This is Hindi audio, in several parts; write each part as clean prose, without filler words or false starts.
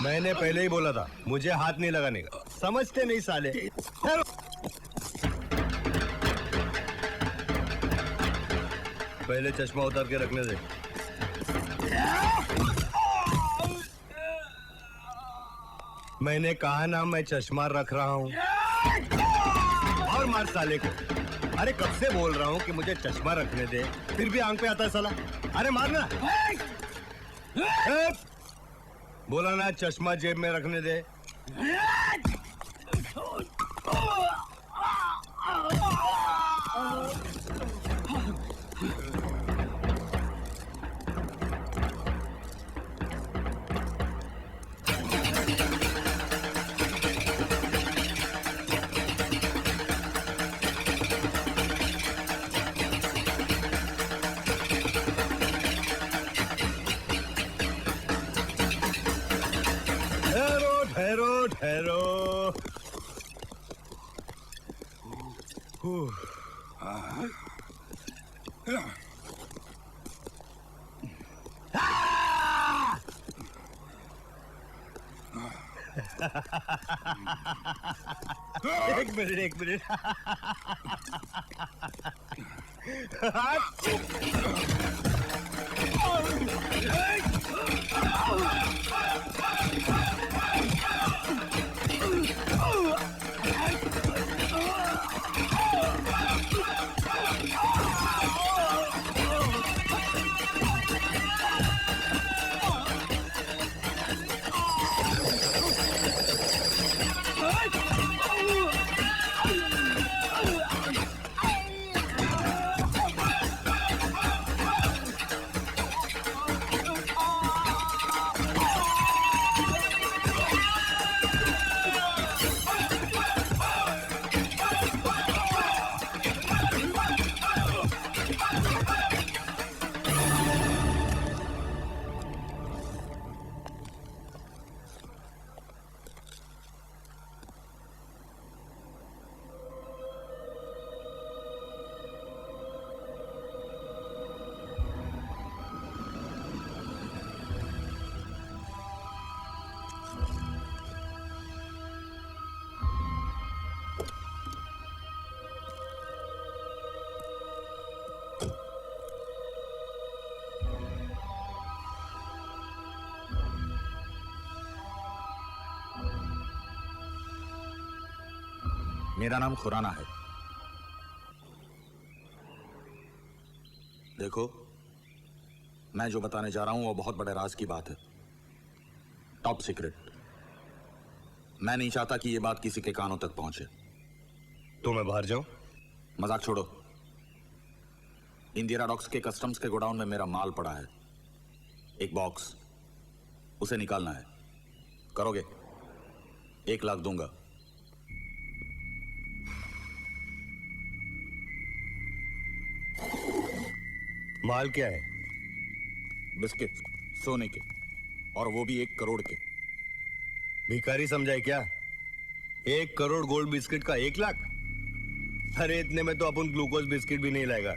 मैंने पहले ही बोला था मुझे हाथ नहीं लगाने का। समझते नहीं साले। पहले चश्मा उतार के रखने दे। मैंने कहा ना मैं चश्मा रख रहा हूँ। और मार साले को। अरे कब से बोल रहा हूँ कि मुझे चश्मा रखने दे, फिर भी आंख पे आता है साला। अरे मारना। बोला ना चश्मा जेब में रखने दे। ठहरो। एक मिनट। मेरा नाम खुराना है। देखो, मैं जो बताने जा रहा हूं वो बहुत बड़े राज की बात है, टॉप सीक्रेट। मैं नहीं चाहता कि ये बात किसी के कानों तक पहुंचे। तो मैं बाहर जाऊं? मजाक छोड़ो। इंदिरा डॉक्स के कस्टम्स के गोडाउन में मेरा माल पड़ा है, एक बॉक्स, उसे निकालना है। करोगे? 1 लाख दूंगा। माल क्या है? बिस्किट, सोने के, और वो भी 1 करोड़ के। भिखारी समझाए क्या? 1 करोड़ गोल्ड बिस्किट का 1 लाख? अरे इतने में तो अपन ग्लूकोज बिस्किट भी नहीं लाएगा।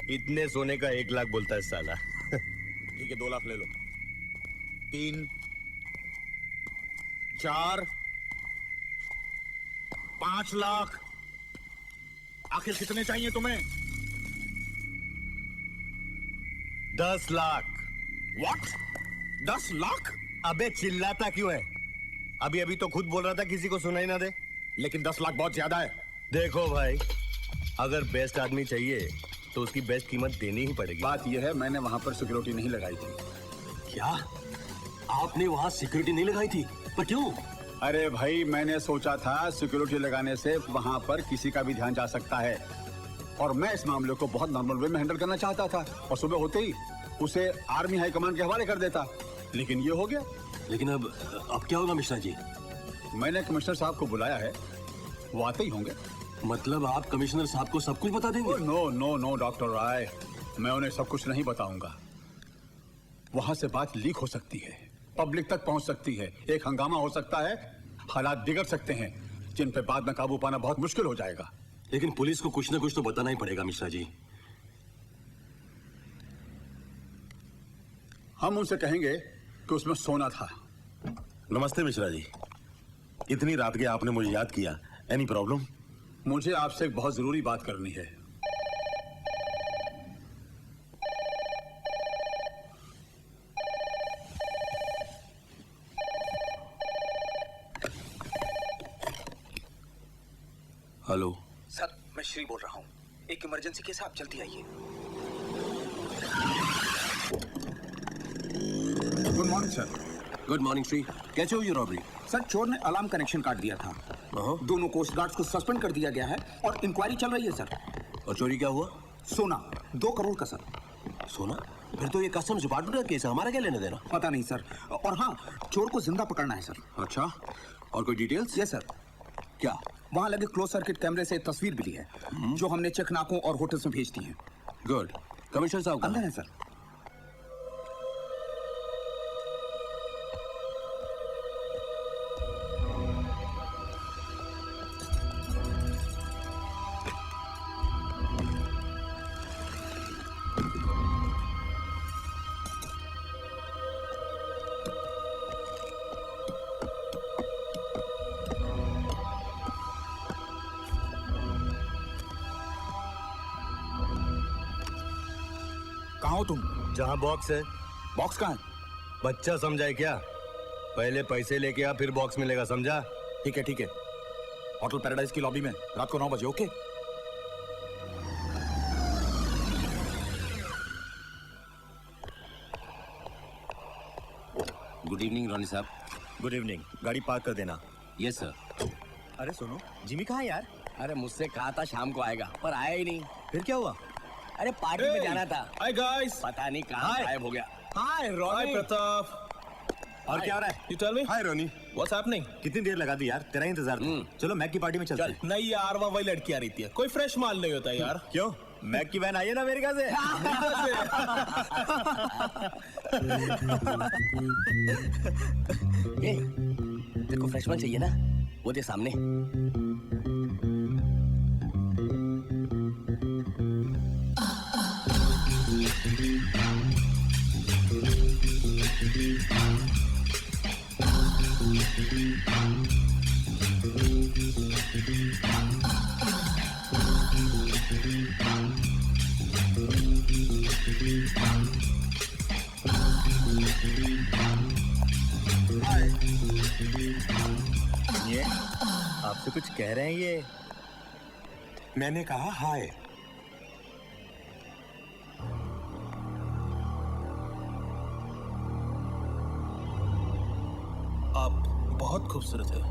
इतने सोने का 1 लाख बोलता है साला। ठीक है, 2 लाख ले लो। 3, 4, 5 लाख। आखिर कितने चाहिए तुम्हें? 10 लाख। What? 10 लाख? अबे चिल्लाता क्यों है? अभी अभी तो खुद बोल रहा था किसी को सुनाई ना दे। लेकिन 10 लाख बहुत ज्यादा है। देखो भाई, अगर बेस्ट आदमी चाहिए तो उसकी बेस्ट कीमत देनी ही पड़ेगी। बात यह है, मैंने वहां पर सिक्योरिटी नहीं लगाई थी। क्या? आपने वहां सिक्योरिटी नहीं लगाई थी? पर क्यों? अरे भाई, मैंने सोचा था सिक्योरिटी लगाने से वहां पर किसी का भी ध्यान जा सकता है, और मैं इस मामले को बहुत नॉर्मल वे में हैंडल करना चाहता था, और सुबह होते ही उसे आर्मी हाई कमांड के हवाले कर देता। लेकिन ये हो गया। लेकिन अब क्या होगा मिश्रा जी? मैंने कमिश्नर साहब को बुलाया है, वो आते ही होंगे। मतलब आप कमिश्नर साहब को सब कुछ बता देंगे? नो नो नो डॉक्टर राय, मैं उन्हें सब कुछ नहीं बताऊंगा। वहां से बात लीक हो सकती है, पब्लिक तक पहुंच सकती है, एक हंगामा हो सकता है, हालात बिगड़ सकते हैं जिन पे बाद में काबू पाना बहुत मुश्किल हो जाएगा। लेकिन पुलिस को कुछ ना कुछ तो बताना ही पड़ेगा मिश्रा जी। हम उनसे कहेंगे कि उसमें सोना था, नमस्ते मिश्रा जी। इतनी रात के आपने मुझे याद किया। Any problem? मुझे आपसे एक बहुत जरूरी बात करनी है। हेलो सर, मैं श्री बोल रहा हूँ। एक इमरजेंसी केस है, आप जल्दी आइए। Good morning sir. Good morning Shri, कैसे हो ये रॉबरी? सर, चोर ने अलार्म कनेक्शन काट दिया था। दोनों कोस्ट गार्ड्स को सस्पेंड कर दिया गया है और इंक्वायरी चल रही है सर। और चोरी क्या हुआ? सोना 2 करोड़ का सर। सोना? फिर तो ये कस्टम्स डिपार्टमेंट का केस है, हमारा क्या लेना देना? पता नहीं सर। और हाँ, चोर को जिंदा पकड़ना है सर। अच्छा, और कोई डिटेल्स? Yes sir. क्या? वहाँ लगे क्लोज सर्किट कैमरे से तस्वीर मिली है, जो हमने चेक नाकों और होटल्स में भेज दी है। गुड। कमिश्नर साहब अंदर कहाँ है सर। कहाँ हो तुम? जहाँ बॉक्स है। बॉक्स कहाँ है? बच्चा समझाए क्या? पहले पैसे लेके आ, फिर बॉक्स मिलेगा, समझा? ठीक है ठीक है। होटल पैराडाइज की लॉबी में रात को 9 बजे। ओके। गुड इवनिंग रॉनी साहब। Good evening. गाड़ी पार्क कर देना। Yes sir. अरे सुनो, जिमी कहाँ है यार? अरे मुझसे कहा था शाम को आएगा, पर आया ही नहीं। फिर क्या हुआ? अरे पार्टी में जाना था, Hi guys. पता नहीं कहाँ गायब हो गया। हाय Hi Pratap. और क्या हो रहा है? You tell me. Hi Ronnie. What's happening? कितनी देर लगा दी यार, तेरा इंतजार था। चलो मैक की पार्टी में चलते हैं। नहीं यार, वहाँ वही लड़की आ रही थी। कोई फ्रेश माल नहीं होता यार। क्यों? मैक की वैन आई है ना अमेरिका से। ए, तेरे को फ्रेश माल चाहिए ना? वो दे सामने। ये आपसे कुछ कह रहे हैं ये? मैंने कहा हाय। आप बहुत खूबसूरत है।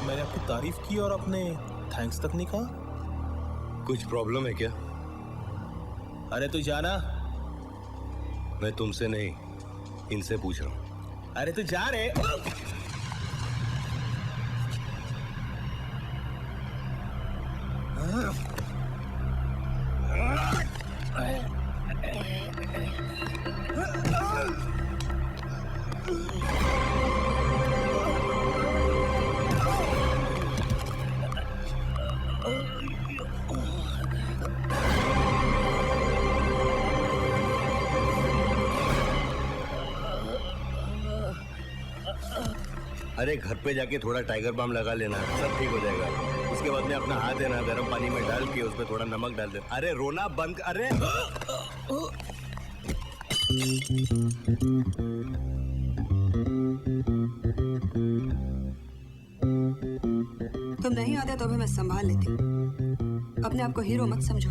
मैंने आपकी तारीफ की और आपने थैंक्स तक नहीं कहा। कुछ प्रॉब्लम है क्या? अरे तू जाना। मैं तुमसे नहीं, इनसे पूछ रहा हूँ। अरे तू जा रे। अरे घर पे जाके थोड़ा टाइगर बाम लगा लेना, सब ठीक हो जाएगा। उसके बाद में अपना हाथ है ना गर्म पानी में डाल के उस पर थोड़ा नमक डाल दे। अरे रोना बंद। अरे तुम नहीं आते तो भी मैं संभाल लेती हूँ। अपने आप को हीरो मत समझो।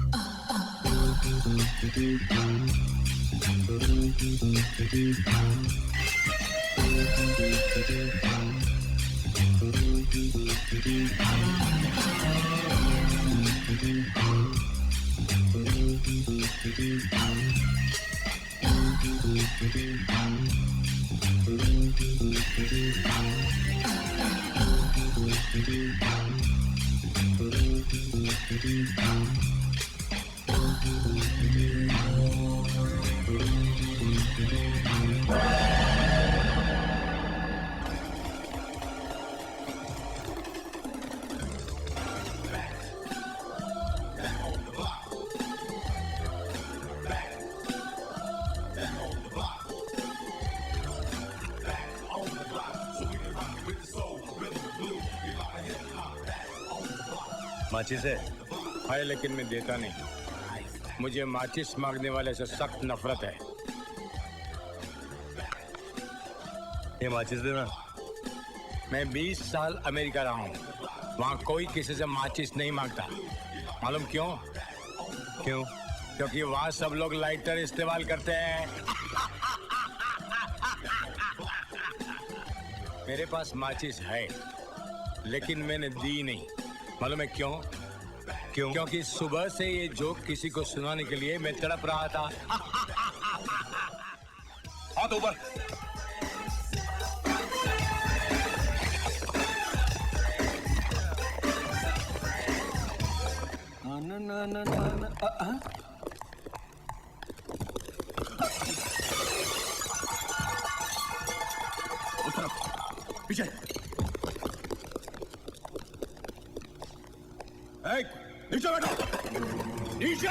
माचिस है? है लेकिन मैं देता नहीं। मुझे माचिस मांगने वाले से सख्त नफरत है। ये माचिस देना। मैं 20 साल अमेरिका रहा हूँ, वहाँ कोई किसी से माचिस नहीं मांगता। मालूम क्यों? क्यों? क्योंकि वहाँ सब लोग लाइटर इस्तेमाल करते हैं। मेरे पास माचिस है लेकिन मैंने दी नहीं। मालूम है क्यों? क्यों? क्योंकि सुबह से ये जोक किसी को सुनाने के लिए मैं तड़प रहा था। हाथ ऊपर। पीछे। नीचे बैठो, नीचे।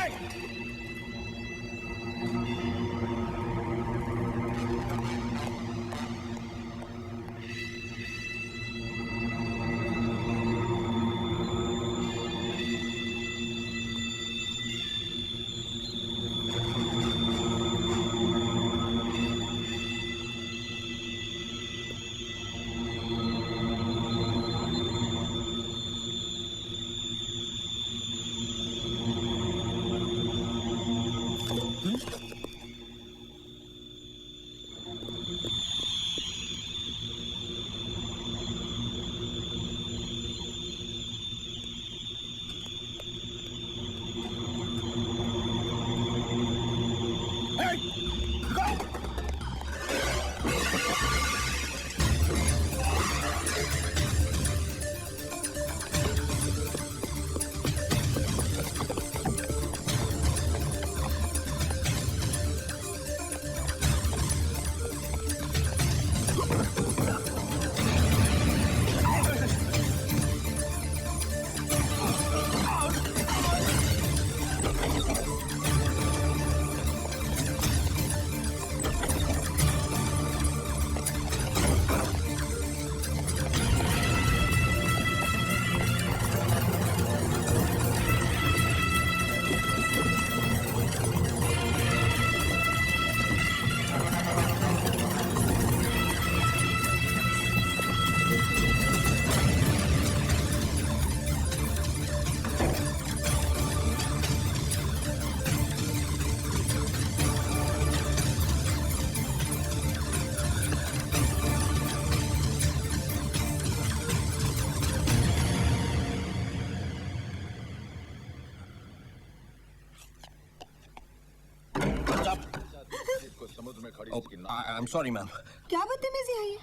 I am sorry ma'am. क्या बदतमीजी है ये?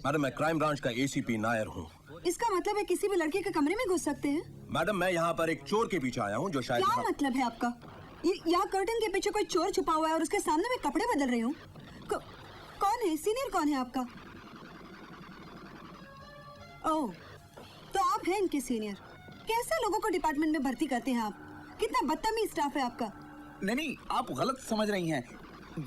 मैडम मैं क्राइम ब्रांच का एसीपी नायर हूँ। इसका मतलब है किसी भी लड़के के कमरे में घुस सकते हैं? मैडम मैं यहाँ पर एक चोर के पीछे आया हूँ जो शायद क्या मतलब है आपका? यहाँ कर्टन के पीछे कोई चोर छुपा हुआ है और उसके सामने मैं कपड़े बदल रही हूँ। कौन है? सीनियर कौन है आपका? ओह, तो आप हैं इनके सीनियर। कैसे लोगों को डिपार्टमेंट में भर्ती करते हैं आप? कितना बदतमीज स्टाफ है आपका। नहीं, आप गलत समझ रही हैं।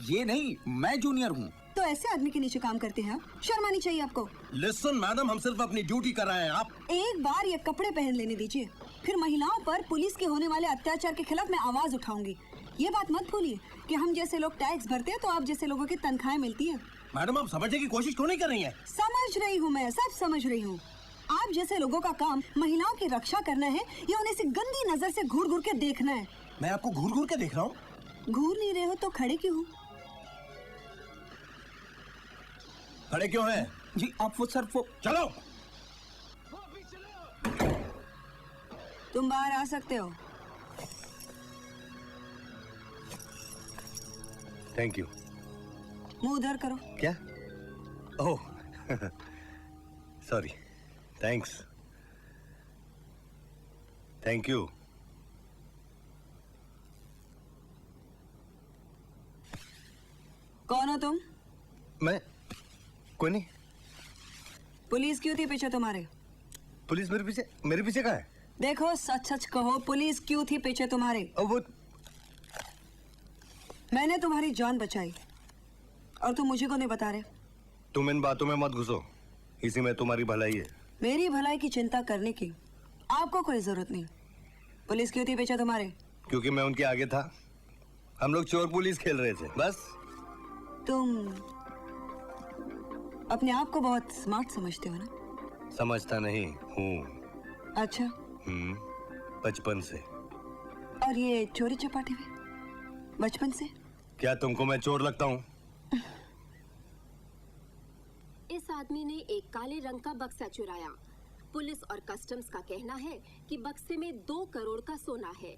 ये नहीं, मैं जूनियर हूँ। तो ऐसे आदमी के नीचे काम करते हैं आप? शर्म आनी चाहिए आपको। लिसन मैडम, हम सिर्फ अपनी ड्यूटी कर रहे हैं। आप एक बार ये कपड़े पहन लेने दीजिए, फिर महिलाओं पर पुलिस के होने वाले अत्याचार के खिलाफ मैं आवाज उठाऊंगी। ये बात मत भूलिए कि हम जैसे लोग टैक्स भरते हैं तो आप जैसे लोगों की तनख्वाहें मिलती है। मैडम आप समझने की कोशिश क्यों नहीं कर रही हैं? समझ रही हूँ, मैं सब समझ रही हूँ। आप जैसे लोगों का काम महिलाओं की रक्षा करना है या उन्हें से गंदी नजर से घूर घूर के देखना है। मैं आपको घूर घूर के देख रहा हूँ। घूर नहीं रहे हो तो खड़े क्यों हो? खड़े क्यों हैं? जी आप वो सर वो चलो। तुम बाहर आ सकते हो। Thank you. मुंह उधर करो। क्या? Oh sorry. Thanks. Thank you. कौन हो तुम? मैं कोई नहीं। पुलिस क्यों थी पीछे तुम्हारे? पुलिस मेरे पीछे कहाँ है? देखो सच सच कहो, पुलिस क्यों थी पीछे तुम्हारे? वो मैंने तुम्हारी जान बचाई और तुम मुझे को नहीं बता रहे। तुम इन बातों में मत घुसो, इसी में तुम्हारी भलाई है। मेरी भलाई की चिंता करने की आपको कोई जरूरत नहीं। पुलिस क्यों थी पीछे तुम्हारे? क्योंकि मैं उनके आगे था। हम लोग चोर पुलिस खेल रहे थे बस। तुम अपने आप को बहुत स्मार्ट समझते हो ना? समझता नहीं हूँ। अच्छा। बचपन से। और ये चोरी चपाटी में बचपन से? क्या तुमको मैं चोर लगता हूँ? इस आदमी ने एक काले रंग का बक्सा चुराया। पुलिस और कस्टम्स का कहना है कि बक्से में 2 करोड़ का सोना है।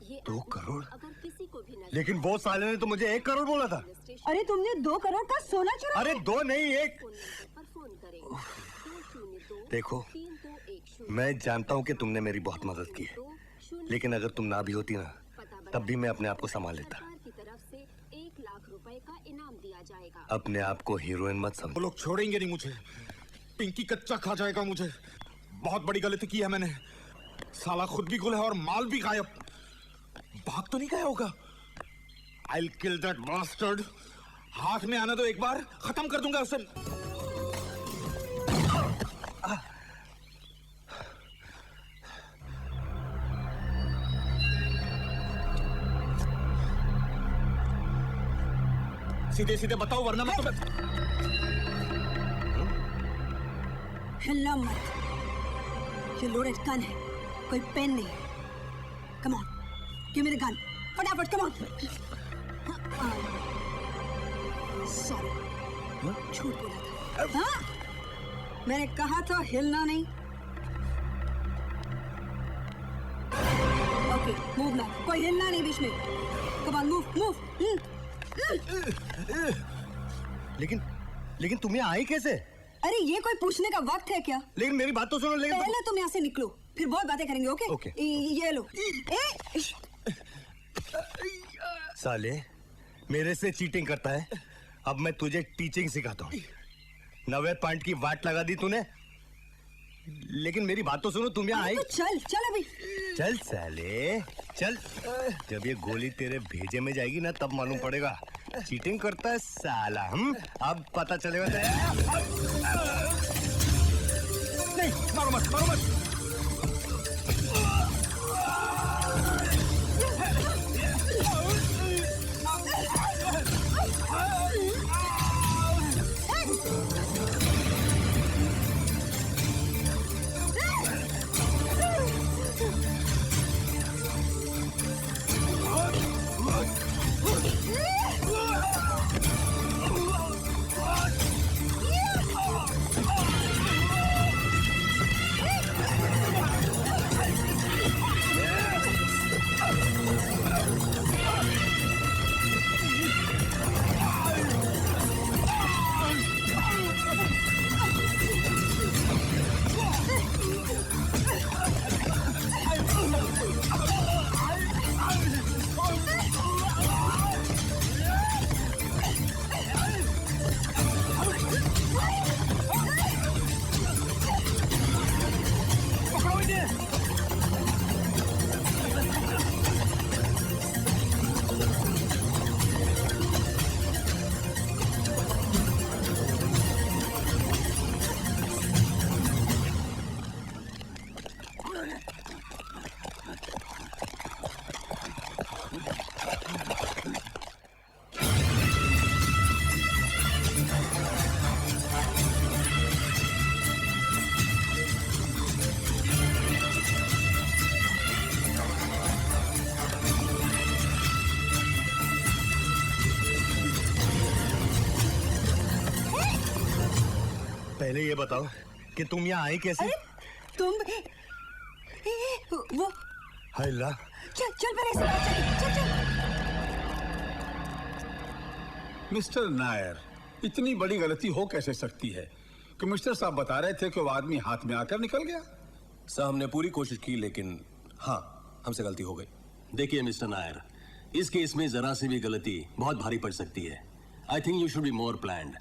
ये 2 करोड़? अगर किसी को भी नजर लेकिन वो साले ने तो मुझे 1 करोड़ बोला था। अरे तुमने 2 करोड़ का सोना चुराया? अरे 2 नहीं 1। फोन नंबर पर फोन करें 202 देखो 3210। मैं जानता हूँ कि तुमने मेरी बहुत मदद की है, लेकिन अगर तुम ना भी होती ना तब भी मैं अपने आप को संभाल लेता। सरकार की तरफ से 1 लाख रुपए का इनाम दिया जाएगा। अपने आप को हीरोइन मत समझो। वो लोग छोड़ेंगे नहीं मुझे। पिंकी कच्चा खा जाएगा मुझे। बहुत बड़ी गलती की है मैंने। साला खुद भी गुल है और माल भी गायब। भाग तो नहीं गया होगा? I'll kill that bastard। हाथ में आने दो एक बार, खत्म कर दूंगा उसे। सीधे सीधे बताओ वरना मैं तुम्हें। हिलना मत। ये लोडेड गन है, कोई पेन नहीं। Come on, give me the gun फटाफट। Come on. सॉरी, झूठ बोला था। हाँ, मैंने कहा था हिलना नहीं। ओके, मूव ना। कोई हिलना नहीं बीच में। Come on, move move. लेकिन तुम यहाँ आई कैसे? अरे ये कोई पूछने का वक्त है क्या? लेकिन मेरी बात तो सुनो। लेकिन पहले तुम यहाँ से निकलो, फिर बहुत बातें करेंगे। Okay okay. ये लो। साले मेरे से चीटिंग करता है। अब मैं तुझे टीचिंग सिखाता हूँ। 90 पॉइंट की वाट लगा दी तूने। लेकिन मेरी बात तो सुनो, तुम यहाँ आई। तो चल चल अभी। चल साले चल। जब ये गोली तेरे भेजे में जाएगी ना तब मालूम पड़ेगा चीटिंग करता है साला। अब पता चलेगा। नहीं, मारो मत, मारो मत। पहले ये बताओ कि तुम यहाँ आई कैसे? तुम वो हाय अल्लाह। चल चल पहले से बात चल चल। मिस्टर नायर, इतनी बड़ी गलती हो कैसे सकती है? कमिश्नर साहब बता रहे थे कि वो आदमी हाथ में आकर निकल गया। सर हमने पूरी कोशिश की लेकिन हाँ हमसे गलती हो गई। देखिए मिस्टर नायर, इस केस में जरा सी भी गलती बहुत भारी पड़ सकती है। I think you should be more planned.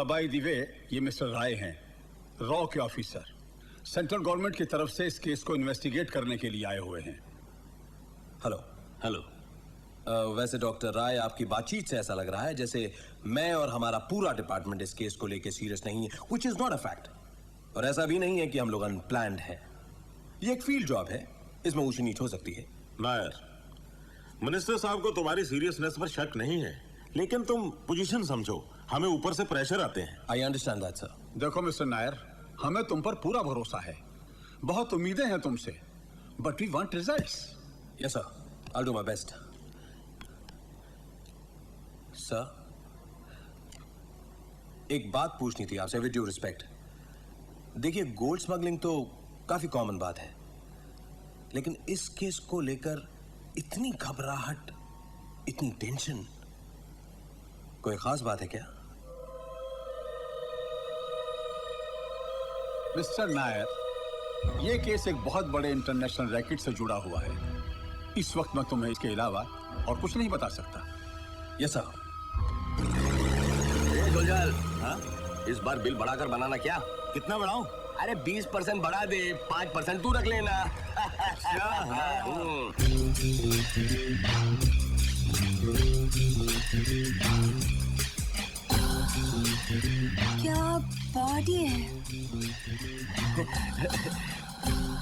By the way, ये मिस्टर राय हैं, रॉ के ऑफिसर। सेंट्रल गवर्नमेंट की तरफ से इस केस को इन्वेस्टिगेट करने के लिए आए हुए हैं। Hello hello. वैसे डॉक्टर राय, आपकी बातचीत से ऐसा लग रहा है जैसे मैं और हमारा पूरा डिपार्टमेंट इस केस को लेकर सीरियस नहीं है, which is not a fact. और ऐसा भी नहीं है कि हम लोग अनप्लान्ड हैं। ये एक फील्ड जॉब है, इसमें ऊंची नीच हो सकती है। नायर, मिनिस्टर साहब को तुम्हारी सीरियसनेस पर शक नहीं है, लेकिन तुम पोजीशन समझो, हमें ऊपर से प्रेशर आते हैं। I understand that sir. देखो मिस्टर नायर, हमें तुम पर पूरा भरोसा है, बहुत उम्मीदें हैं तुमसे, but we want results. Yes sir, I do my best. Sir, एक बात पूछनी थी आपसे, विद ड्यू रिस्पेक्ट। देखिए, गोल्ड स्मगलिंग तो काफी कॉमन बात है, लेकिन इस केस को लेकर इतनी घबराहट, इतनी टेंशन, कोई खास बात है क्या? मिस्टर नायर, ये केस एक बहुत बड़े इंटरनेशनल रैकेट से जुड़ा हुआ है। इस वक्त मैं तुम्हें इसके अलावा और कुछ नहीं बता सकता। Yes sir. गुलजार, हाँ? इस बार बिल बढ़ाकर बनाना क्या? कितना बढ़ाऊं? अरे 20% बढ़ा दे, 5% तू रख लेना। क्या बॉडी है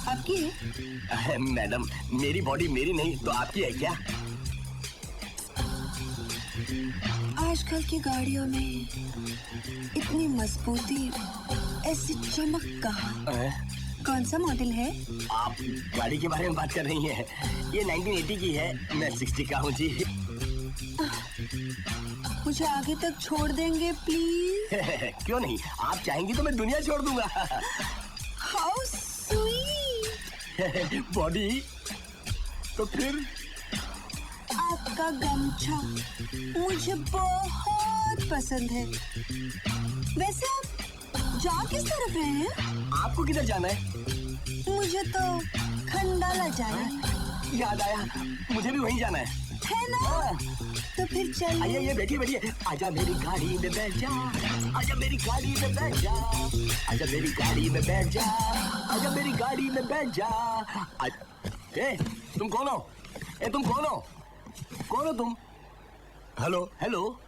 आपकी है? मैडम, मेरी बॉडी मेरी नहीं तो आपकी है क्या? आजकल की गाड़ियों में इतनी मजबूती, ऐसी चमक कहाँ? कौन सा मॉडल है? आप गाड़ी के बारे में बात कर रही हैं? ये 1980 की है, मैं 60 का हूँ जी। मुझे आगे तक छोड़ देंगे प्लीज? क्यों नहीं, आप चाहेंगी तो मैं दुनिया छोड़ दूंगा। How sweet. बॉडी तो फिर आपका गमछा मुझे बहुत पसंद है। वैसे आप जा किस तरफ रहे हैं? आपको किधर जाना है? मुझे तो खंडाला जाना है। याद आया, मुझे भी वहीं जाना है ना? तो फिर चलिए। आइए, ये बैठिए बैठिए। आजा मेरी गाड़ी में बैठ जा, आजा मेरी गाड़ी में बैठ जा, आजा मेरी गाड़ी में बैठ जा, आजा मेरी गाड़ी में बैठ जा। ए, तुम कौन हो? तुम कौन हो? कौन हो तुम? हेलो हेलो,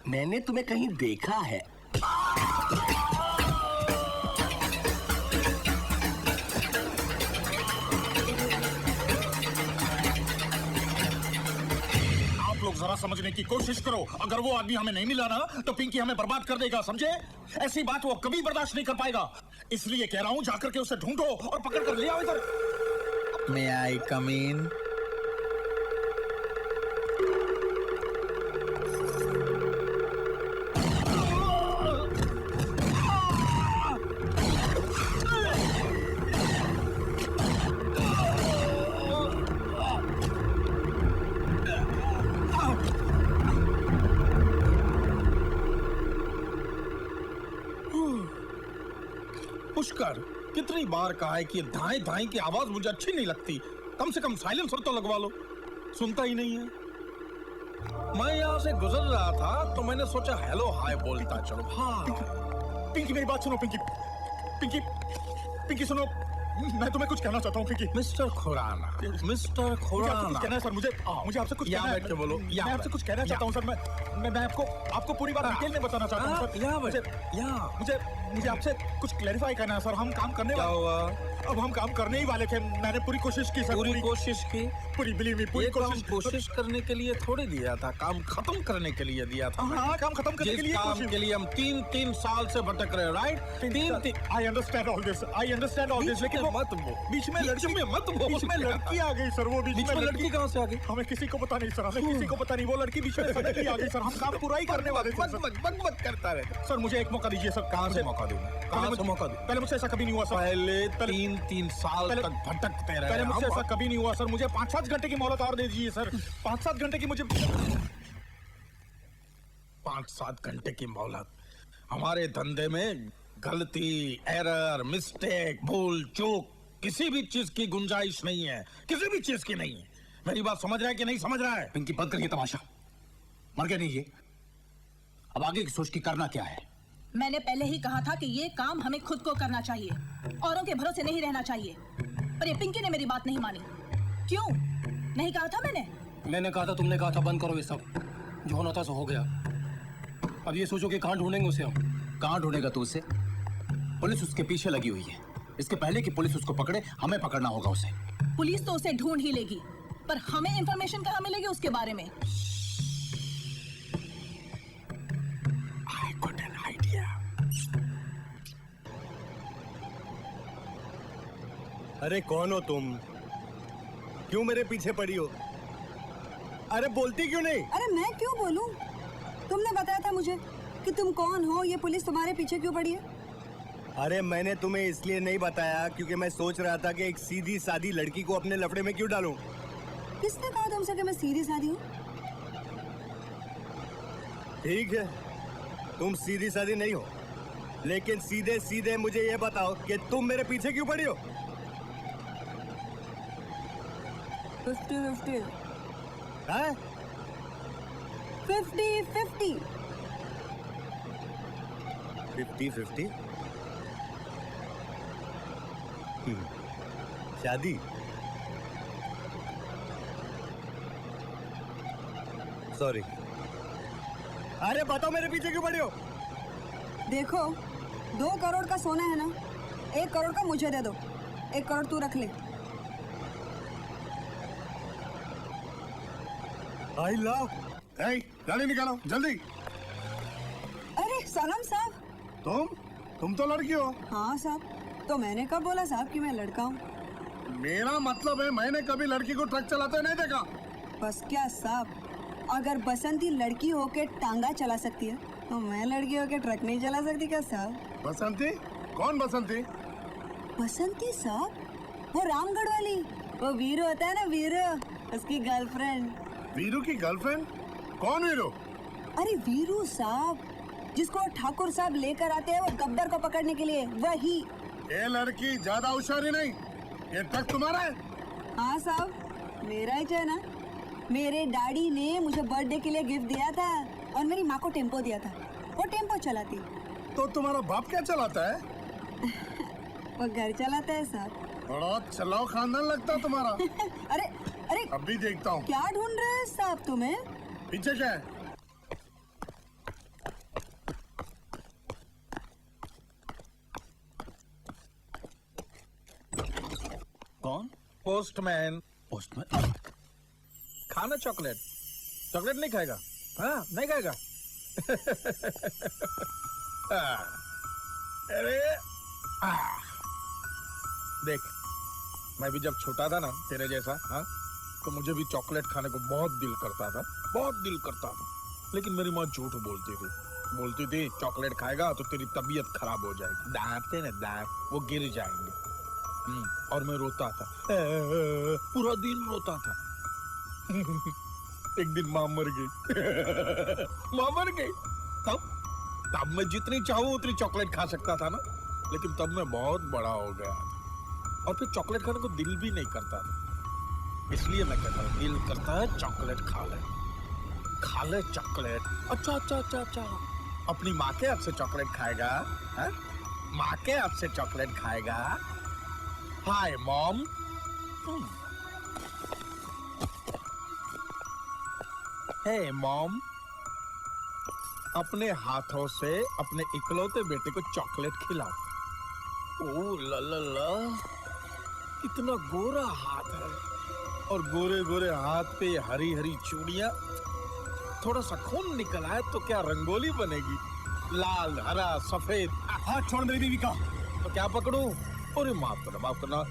मैंने तुम्हें कहीं देखा है। आप लोग जरा समझने की कोशिश करो, अगर वो आदमी हमें नहीं मिला ना तो पिंकी हमें बर्बाद कर देगा, समझे? ऐसी बात वो कभी बर्दाश्त नहीं कर पाएगा, इसलिए कह रहा हूँ जाकर के उसे ढूंढो और पकड़ कर ले आओ इधर। May I come in? Pushkar, कितनी बार कहा है कि धाई धाई की आवाज मुझे अच्छी नहीं लगती, कम से कम साइलेंसर तो लगवा लो। सुनता ही नहीं है। मैं यहाँ से गुजर रहा था तो मैंने सोचा हेलो हाय बोलता चलो। हाँ पिंकी मेरी बात सुनो। पिंकी पिंकी पिंकी सुनो, मैं तुम्हें कुछ कहना चाहता हूँ। पिंकी, मिस्टर खुराना, मिस्टर खुराना, कहना है सर, मुझे आपसे कुछ यहाँ बैठ के बोलो। मैं आपसे कुछ कहना चाहता हूँ सर। मैं आपको पूरी बात डिटेल में बताना चाहता हूँ सर। मुझे आपसे कुछ क्लैरिफाई करना है सर। हम काम करने क्या हुआ? अब हम काम करने ही वाले थे। मैंने पूरी कोशिश की सर। पूरी कोशिश की? पूरी बिलीव मी, पूरी कोशिश करने के लिए थोड़ी दिया था, काम खत्म करने के लिए दिया था। हाँ, काम खत्म करने के लिए। काम के लिए हम तीन साल से भटक रहे, right? I understand all this, लेकिन मत वो बीच में लड़की आ गई सर। वो बीच में लड़की कहाँ से आ गई? हमें किसी को पता नहीं सर, किसी को पता नहीं। वो लड़की बीच में सडनली आ गई सर। हम काम पूरा ही करने वाले थे। बक करता रहे सर। मुझे एक मौका दीजिए सर। कहाँ से मौका दूं? कहाँ से मौका दूं? पहले मुझसे ऐसा कभी नहीं हुआ सर। पहले तीन साल तक भटकते रहे। पहले मुझसे ऐसा कभी नहीं हुआ सर। मुझे 5-7 घंटे की मोहलत और दे दीजिए सर। 5-7 घंटे की मुझे 5-7 घंटे की मोहलत? हमारे धंधे में गलती, एरर, मिस्टेक, भूल चूक, किसी भी चीज की गुंजाइश नहीं है, किसी भी चीज की नहीं है। मेरी बात समझ रहा है कि नहीं समझ रहा है? पिंकी, बंद करिए तमाशा। मर गया नहीं ये, अब आगे की सोच की करना क्या है? मैंने पहले ही कहा था कि ये काम हमें खुद को करना चाहिए, औरों के भरोसे नहीं रहना चाहिए। पर ये पिंकी ने मेरी बात नहीं मानी। क्यों नहीं कहा था मैंने कहा था, तुमने कहा था बंद करो ये सब। जो होना था सो हो गया। अब ये सोचो कि कहाँ ढूंढेंगे उसे हम। कहाँ ढूंढेगा तू उसे? पुलिस उसके पीछे लगी हुई है। इसके पहले कि पुलिस उसको पकड़े हमें पकड़ना होगा उसे। पुलिस तो उसे ढूंढ ही लेगी, पर हमें इंफॉर्मेशन कहाँ मिलेगी उसके बारे में? I got an idea. अरे कौन हो तुम? क्यों मेरे पीछे पड़ी हो? अरे बोलती क्यों नहीं? अरे मैं क्यों बोलूं? तुमने बताया था मुझे कि तुम कौन हो, ये पुलिस तुम्हारे पीछे क्यों पड़ी है? अरे मैंने तुम्हें इसलिए नहीं बताया क्योंकि मैं सोच रहा था कि एक सीधी सादी लड़की को अपने लफड़े में क्यों डालूं। किसने कहा तुमसे कि मैं सीधी सादी हूँ? ठीक है, तुम सीधी सादी नहीं हो, लेकिन सीधे सीधे मुझे ये बताओ कि तुम मेरे पीछे क्यों पड़ी हो? 50-50 हाँ? 50-50 50-50 शादी? सॉरी। अरे बताओ मेरे पीछे क्यों पड़ी हो? देखो, 2 करोड़ का सोना है ना, 1 करोड़ का मुझे दे दो, 1 करोड़ तू रख ले। I love. गाड़ी निकालो जल्दी। अरे सलाम साहब। तुम तो लड़की हो। हाँ साहब, तो मैंने कब बोला साहब कि मैं लड़का हूँ? मेरा मतलब है मैंने कभी लड़की को ट्रक चलाते नहीं देखा। बस क्या साहब, अगर बसंती लड़की होके टांगा चला सकती है तो मैं लड़की होके ट्रक नहीं चला सकती क्या साहब? बसंती? कौन बसंती? बसंती साहब, वो रामगढ़ वाली, वो वीरू होता है ना, वीरू, उसकी गर्लफ्रेंड। वीरू की गर्लफ्रेंड? कौन वीरू? अरे वीरू साहब, जिसको ठाकुर साहब लेकर आते हैं वो गब्बर को पकड़ने के लिए, वही। ये लड़की ज्यादा होशियारी नहीं, ये ट्रक तुम्हारा है? हाँ साहब, मेरा ही है ना। मेरे डैडी ने मुझे बर्थडे के लिए गिफ्ट दिया था और मेरी माँ को टेम्पो दिया था, वो टेम्पो चलाती। तो तुम्हारा बाप क्या चलाता है? वो घर चलाता है साहब। बड़ा चलाओ खानदान लगता है तुम्हारा। अरे अरे, अभी देखता हूँ। क्या ढूंढ रहे हैं साहब तुम्हें? पीछे क्या है? कौन? पोस्टमैन। पोस्टमैन? खाना चॉकलेट? चॉकलेट नहीं खाएगा? हाँ, नहीं खाएगा। अरे देख, मैं भी जब छोटा था ना तेरे जैसा, हाँ, तो मुझे भी चॉकलेट खाने को बहुत दिल करता था, बहुत दिल करता था। लेकिन मेरी माँ झूठ बोलती थी चॉकलेट खाएगा तो तेरी तबीयत खराब हो जाएगी, दांत है ना दांत वो गिर जाएंगे। और मैं रोता था, पूरा दिन रोता था। एक दिन माँ मर गई। माँ मर गई। तब मैं जितनी चाहूँ उतनी चॉकलेट खा सकता था ना, लेकिन तब मैं बहुत बड़ा हो गया था और फिर चॉकलेट खाने को दिल भी नहीं करता था। इसलिए मैं कहता हूँ, दिल करता है चॉकलेट खा ले चॉकलेट। अच्छा, अपनी माँ के हाथ से चॉकलेट खाएगा? हाँ? माँ के हाथ से चॉकलेट खाएगा? Hi mom. हे मॉम, अपने हाथों से अपने इकलौते बेटे को चॉकलेट खिलाओ। ओ ला ला ला, कितना गोरा हाथ है, और गोरे गोरे हाथ पे हरी हरी चूड़ियां। थोड़ा सा खून निकल आए तो क्या रंगोली बनेगी, लाल हरा सफेद। हाथ छोड़ मेरी बीवी का। तो क्या पकड़ूं? अरे माफ करना,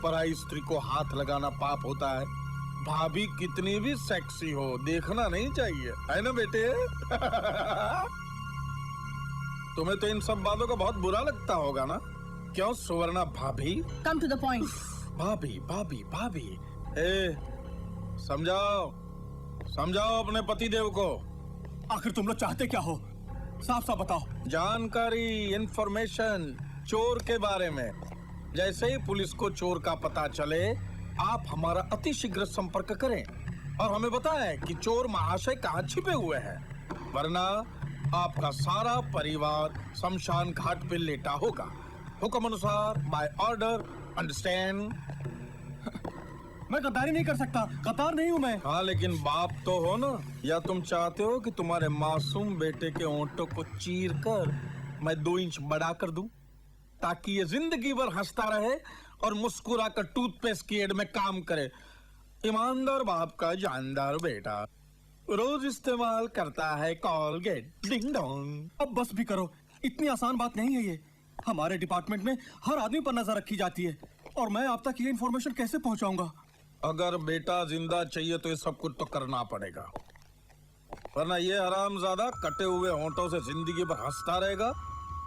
पराई स्त्री को हाथ लगाना पाप होता है। भाभी कितनी भी सेक्सी हो, देखना नहीं चाहिए, है ना बेटे? तुम्हें तो इन सब बातों का बहुत बुरा लगता होगा ना? क्यों सुवर्णा भाभी? Come to the point. भाभी। ए, समझाओ अपने पति देव को। आखिर तुम लोग चाहते क्या हो? साफ साफ बताओ। जानकारी, इंफॉर्मेशन चोर के बारे में। जैसे ही पुलिस को चोर का पता चले, आप हमारा अति शीघ्र संपर्क करें और हमें बताएं कि चोर महाशय कहाँ छिपे हुए हैं, वरना आपका सारा परिवार शमशान घाट पे लेटा होगा। हुक्म अनुसार, बाय ऑर्डर, अंडरस्टैंड? मैं गद्दारी नहीं कर सकता, कतार नहीं हूँ मैं। हाँ, लेकिन बाप तो हो ना? या तुम चाहते हो कि तुम्हारे मासूम बेटे के ओंठों को चीर कर मैं 2 इंच बड़ा कर दूं? ताकि ये जिंदगी भर हंसता रहे और मुस्कुरा कर टूथपेस्ट की एड में काम करे। ईमानदार बाप का जानदार बेटा, रोज इस्तेमाल करता है कॉलगेट। Ding dong. अब बस भी करो, इतनी आसान बात नहीं है ये। हमारे डिपार्टमेंट में हर आदमी पर नजर रखी जाती है और मैं आप तक ये इन्फॉर्मेशन कैसे पहुंचाऊंगा? अगर बेटा जिंदा चाहिए तो ये सब कुछ तो करना पड़ेगा, वरना ये हरामजादा कटे हुए होंठों से जिंदगी भर हंसता रहेगा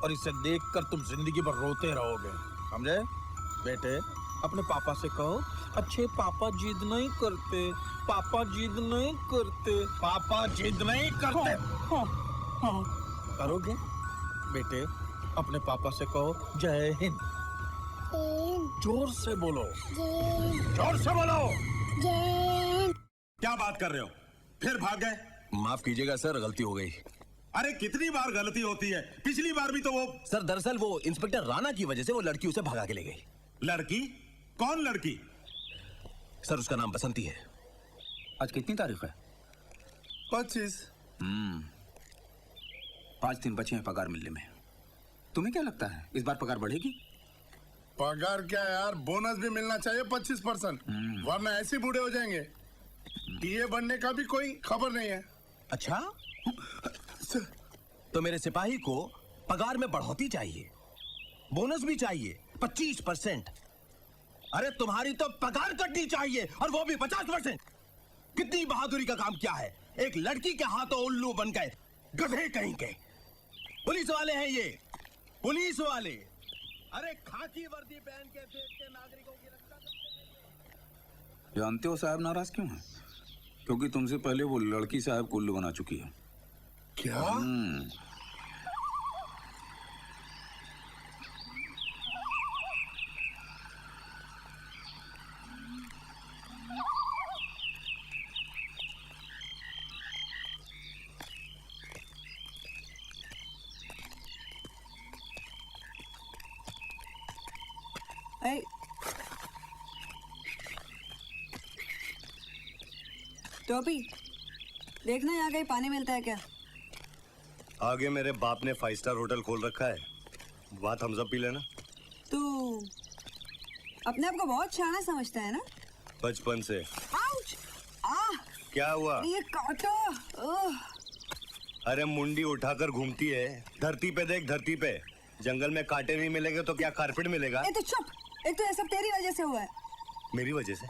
और इसे देखकर तुम जिंदगी भर रोते रहोगे। समझे? बेटे, अपने पापा से कहो, अच्छे पापा जिद नहीं करते, पापा जिद नहीं करते, पापा जिद नहीं करते। हाँ। करोगे? बेटे, अपने पापा से कहो, जय हिंद। जोर से बोलो, जोर से बोलो। क्या बात कर रहे हो? फिर भाग गए? माफ कीजिएगा सर, गलती हो गई। अरे कितनी बार गलती होती है? पिछली बार भी तो वो। सर दरअसल वो इंस्पेक्टर राणा की वजह से वो लड़की उसे भगा के ले गई। लड़की? कौन लड़की? सर उसका नाम बसंती है। आज कितनी तारीख है? 25। 5 दिन बचे हैं पगार मिलने में। तुम्हें क्या लगता है इस बार पगार बढ़ेगी? पगार क्या यार, बोनस भी मिलना चाहिए 25%, वरना ऐसे बूढ़े हो जाएंगे। डीए बनने का भी कोई खबर नहीं है। अच्छा, तो मेरे सिपाही को पगार में बढ़ोतरी चाहिए, बोनस भी चाहिए 25%। अरे तुम्हारी तो पगार कटनी चाहिए और वो भी 50%। कितनी बहादुरी का काम किया है, एक लड़की के हाथों उल्लू बन गए, गधे कहीं के। पुलिस वाले हैं ये, पुलिस वाले। अरे खाकी वर्दी पहन के देश के नागरिकों की रक्षा करते। जानते हो साहब नाराज क्यों है? क्योंकि तुमसे पहले वो लड़की साहब को उल्लू बना चुकी है। क्या? टोपी, देखना यहाँ कहीं पानी मिलता है क्या? आगे मेरे बाप ने 5 स्टार होटल खोल रखा है, बात हम सब पी लेना। तू अपने आप को बहुत शाना समझता है ना? बचपन से। आउच! क्या हुआ? ये काटो। अरे मुंडी उठाकर घूमती है, धरती पे देख, धरती पे। जंगल में कांटे नहीं मिलेंगे तो क्या कारपेट मिलेगा? तो चुप, एक तो ये सब तेरी वजह से हुआ है। मेरी वजह से?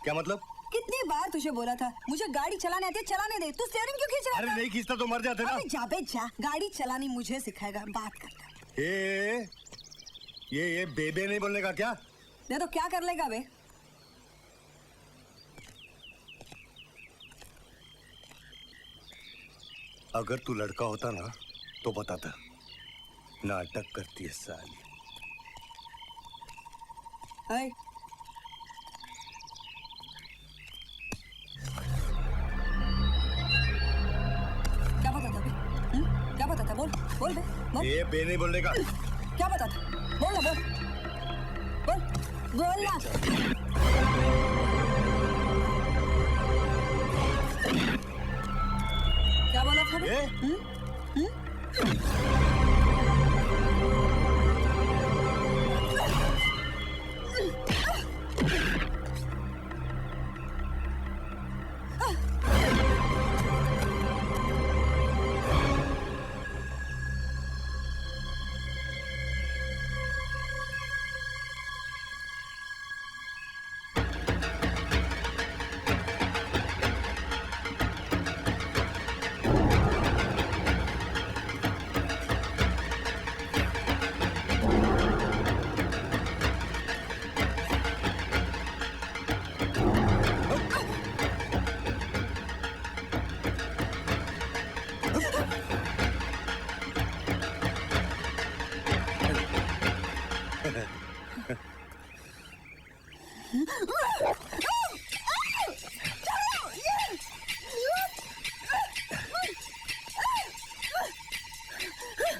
क्या मतलब? कितनी बार तुझे बोला था मुझे गाड़ी चलाने आती है, चलाने दे। तू स्टीयरिंग क्यों खींच रहा है? अरे नहीं खींचता तो मर जाते ना। अबे जा बे जा, गाड़ी चलानी मुझे सिखाएगा, बात करता। ये बेबे नहीं बोलने का क्या? नहीं तो क्या कर लेगा बे? अगर तू लड़का होता ना तो बताता। नाटक करती है साली। क्या पता था बे? क्या पता था? बोल बोल बे, बोल। ये बे नहीं बोलने का। क्या पता था? बोल ना, बोल बोल बोल ना। क्या बोला था बे?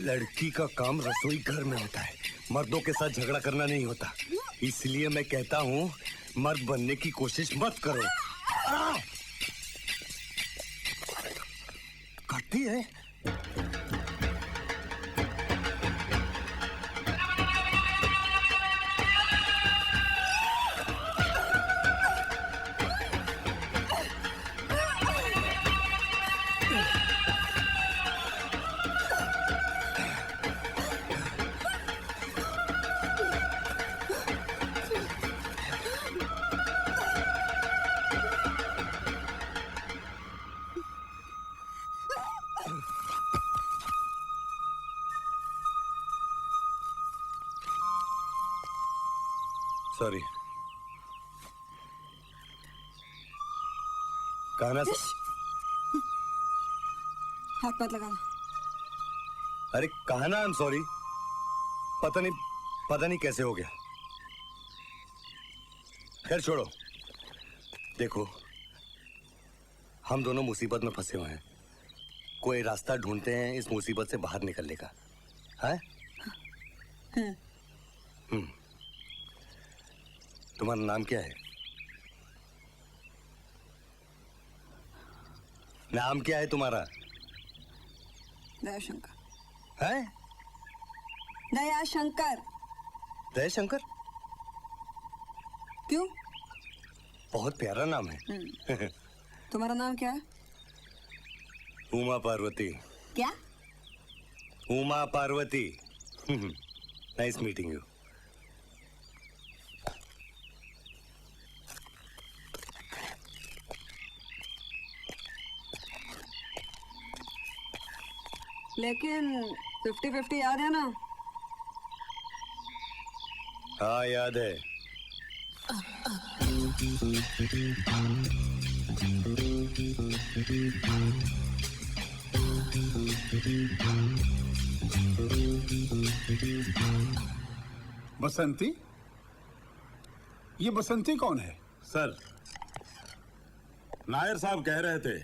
लड़की का काम रसोई घर में होता है, मर्दों के साथ झगड़ा करना नहीं होता। इसलिए मैं कहता हूँ मर्द बनने की कोशिश मत करो। करती है। सॉरी। कहना हाथ मत लगाना। अरे कहना आई एम सॉरी। पता नहीं कैसे हो गया। खैर छोड़ो। देखो, हम दोनों मुसीबत में फंसे हुए हैं। कोई रास्ता ढूंढते हैं इस मुसीबत से बाहर निकलने का, है? तुम्हारा नाम क्या है? नाम क्या है तुम्हारा? दयाशंकर। है? दयाशंकर। दयाशंकर? क्यों? बहुत प्यारा नाम है। तुम्हारा नाम क्या है? उमा पार्वती। क्या? Uma Parvati. Nice meeting you. लेकिन 50-50 याद है ना? हाँ याद है। बसंती? ये बसंती कौन है? सर, नायर साहब कह रहे थे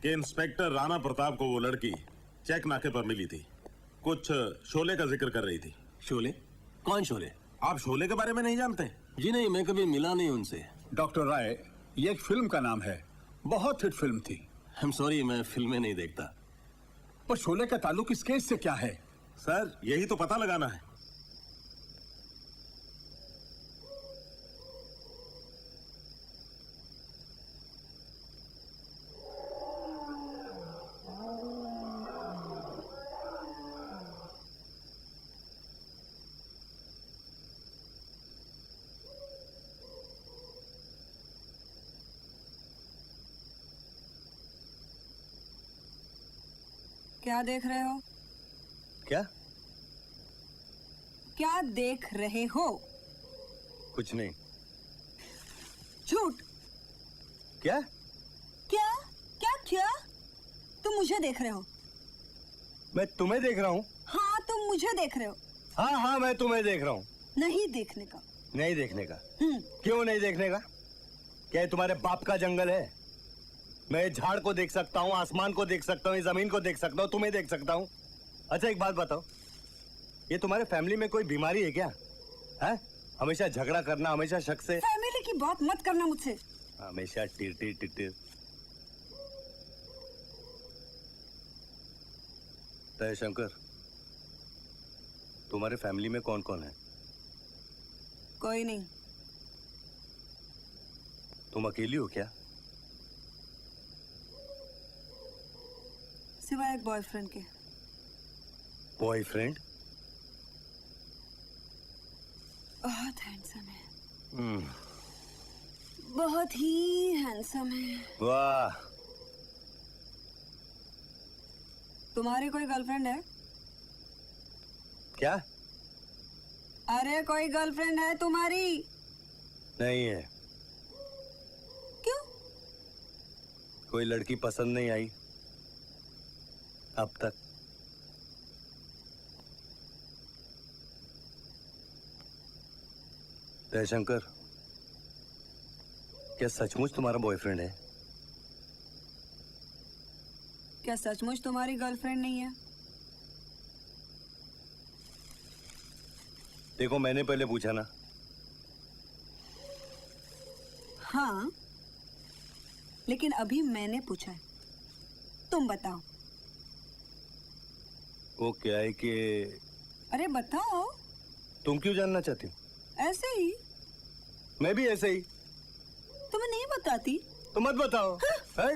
कि इंस्पेक्टर राणा प्रताप को वो लड़की चेक नाके पर मिली थी। कुछ शोले का जिक्र कर रही थी। शोले? कौन शोले? आप शोले के बारे में नहीं जानते? जी नहीं, मैं कभी मिला नहीं उनसे। डॉक्टर राय, ये एक फिल्म का नाम है, बहुत हिट फिल्म थी। आई एम सॉरी, मैं फिल्में नहीं देखता। पर शोले का ताल्लुक इस केस से क्या है? सर, यही तो पता लगाना है। क्या देख रहे हो? क्या? क्या देख रहे हो? कुछ नहीं। झूठ। क्या? क्या? क्या क्या? तुम मुझे देख रहे हो? मैं तुम्हें देख रहा हूँ? हाँ, तुम मुझे देख रहे हो? हाँ हाँ, मैं तुम्हें देख रहा हूँ। नहीं देखने का। नहीं देखने का? क्यों नहीं देखने का? क्या ये तुम्हारे बाप का जंगल है? मैं झाड़ को देख सकता हूँ, आसमान को देख सकता हूँ, जमीन को देख सकता हूँ, तुम्हें देख सकता हूँ। अच्छा एक बात बताओ, ये तुम्हारे फैमिली में कोई बीमारी है क्या? है? हमेशा झगड़ा करना, हमेशा शक से। फैमिली की बात मत करना मुझसे। हमेशा टिर टिर। दयाशंकर, तुम्हारे फैमिली में कौन कौन है? कोई नहीं। तुम अकेली हो क्या? सिवाय एक बॉयफ्रेंड के। बॉयफ्रेंड? बहुत हैंडसम है। बहुत ही हैंडसम है। वाह। तुम्हारी कोई गर्लफ्रेंड है? क्या? अरे कोई गर्लफ्रेंड है तुम्हारी? नहीं है। क्यों? कोई लड़की पसंद नहीं आई अब तक। दयाशंकर, क्या सचमुच तुम्हारा बॉयफ्रेंड है? क्या सचमुच तुम्हारी गर्लफ्रेंड नहीं है? देखो, मैंने पहले पूछा ना। हाँ, लेकिन अभी मैंने पूछा है। तुम बताओ। वो क्या है कि... अरे बताओ। तुम क्यों जानना चाहती हो? ऐसे ही। मैं भी ऐसे ही। तुम्हें नहीं बताती? तो मत बताओ। हाँ?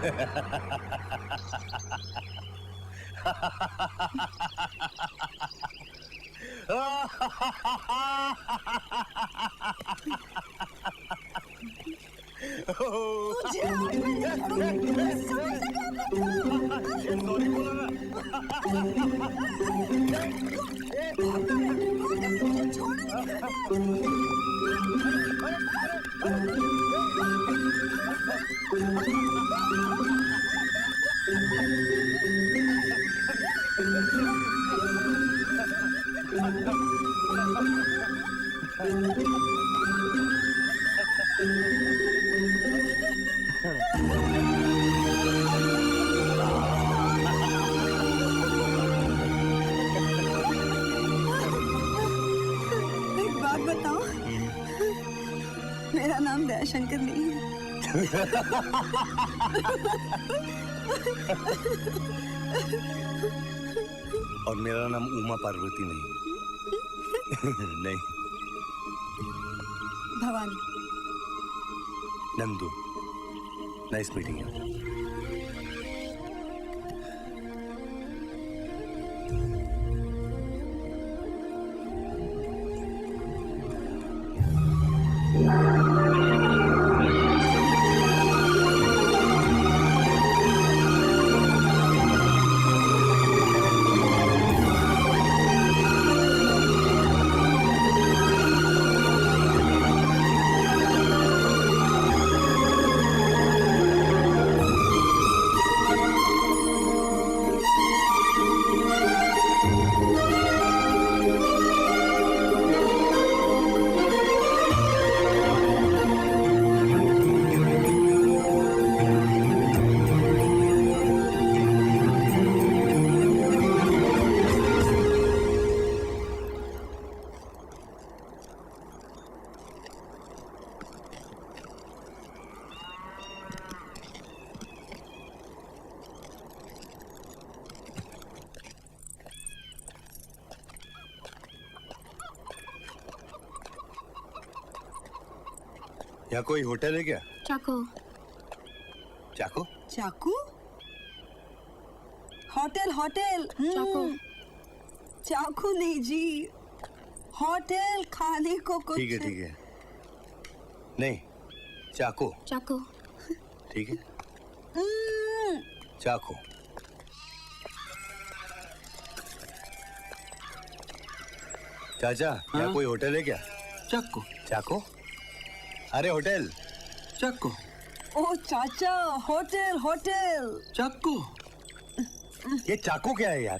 एक बात बताओ, मेरा नाम दयाशंकर नहीं है। और मेरा नाम उमा पार्वती नहीं। नहीं, Bhavani. Nandu. Nice meeting you. यहाँ कोई होटल है क्या? चाको। चाको? चाकू? Hotel hotel. चाकू। चाकू नहीं जी, होटल खाने को कुछ। ठीक है ठीक है। नहीं, चाको। चाको। ठीक है, चाको। चाचा, यहाँ कोई होटल है क्या? चाको। चाको? अरे होटल। चाको। ओ चाचा, होटल होटल। चाको। ये चाको क्या है यार?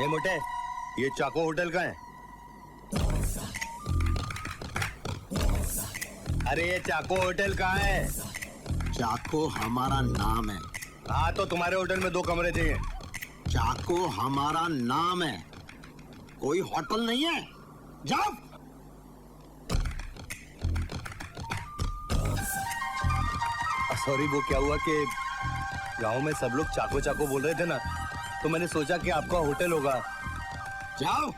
ये मोटे, ये चाको होटल का है? अरे ये चाको होटल कहाँ है? चाको हमारा नाम है। हाँ तो तुम्हारे होटल में 2 कमरे चाहिए। चाको हमारा नाम है, कोई होटल नहीं है। जाओ। सॉरी, वो क्या हुआ कि गांव में सब लोग चाको चाको बोल रहे थे ना, तो मैंने सोचा कि आपका होटल होगा। जाओ।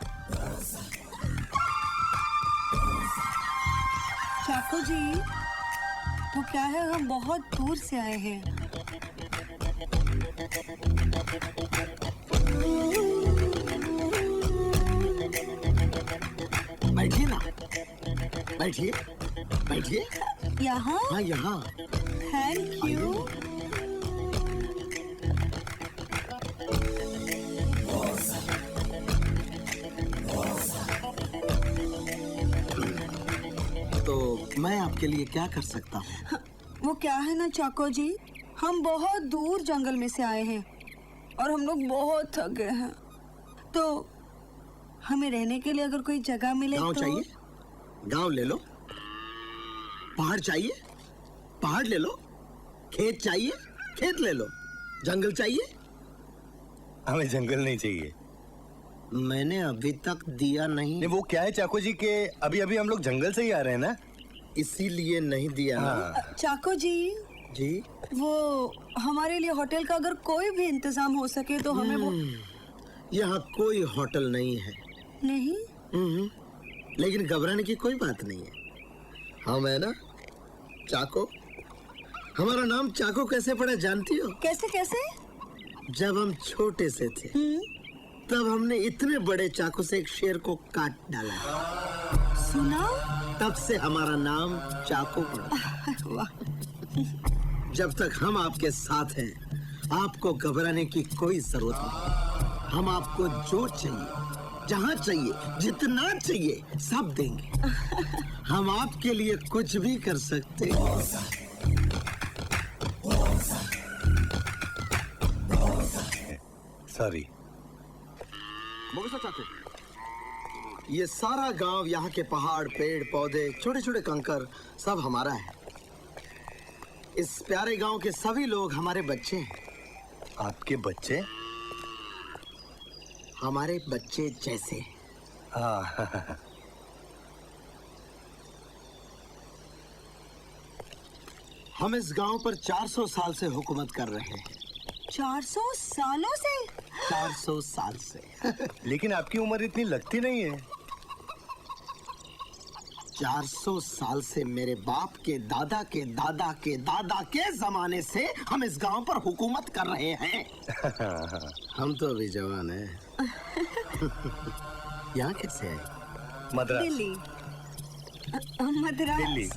चाको जी, वो क्या है, हम बहुत दूर से आए हैं। बैठिए ना, बैठिए बैठिए। यहाँ? हाँ यहाँ। Thank you. तो मैं आपके लिए क्या कर सकता हूँ? वो क्या है ना चाको जी, हम बहुत दूर जंगल में से आए हैं और हम लोग बहुत थक गए हैं, तो हमें रहने के लिए अगर कोई जगह मिले गांव तो। चाहिए? गांव ले लो। पहाड़ चाहिए? पहाड़ ले लो। खेत चाहिए? खेत ले लो। जंगल चाहिए? हमें जंगल नहीं चाहिए, मैंने अभी तक दिया नहीं। वो क्या है चाको जी के अभी अभी हम लोग जंगल से ही आ रहे हैं ना, इसीलिए नहीं दिया ना। चाको जी जी वो हमारे लिए होटल का अगर कोई भी इंतजाम हो सके तो हमें वो। यहाँ कोई होटल नहीं है। नहीं लेकिन घबराने की कोई बात नहीं है। हम है ना चाको। हमारा नाम चाको कैसे पड़ा जानती हो? कैसे कैसे? जब हम छोटे से थे तब हमने इतने बड़े चाकू से एक शेर को काट डाला। सुना? तब से हमारा नाम चाको पड़ा। वाह। जब तक हम आपके साथ हैं आपको घबराने की कोई जरूरत नहीं। हम आपको जो चाहिए, जहाँ चाहिए, जितना चाहिए सब देंगे। हम आपके लिए कुछ भी कर सकते हैं। सॉरी। ये सारा गांव, यहाँ के पहाड़, पेड़ पौधे, छोटे छोटे कंकर सब हमारा है। इस प्यारे गांव के सभी लोग हमारे बच्चे हैं। आपके बच्चे? हमारे बच्चे जैसे। हाँ। हम इस गांव पर 400 साल से हुकूमत कर रहे हैं। 400 सालों से? 400 साल से। लेकिन आपकी उम्र इतनी लगती नहीं है। 400 साल से मेरे बाप के दादा के दादा के दादा के जमाने से हम इस गांव पर हुकूमत कर रहे हैं। हम तो अभी जवान हैं। यहाँ कैसे आए? मद्रास। दिल्ली। मद्रास। दिल्ली।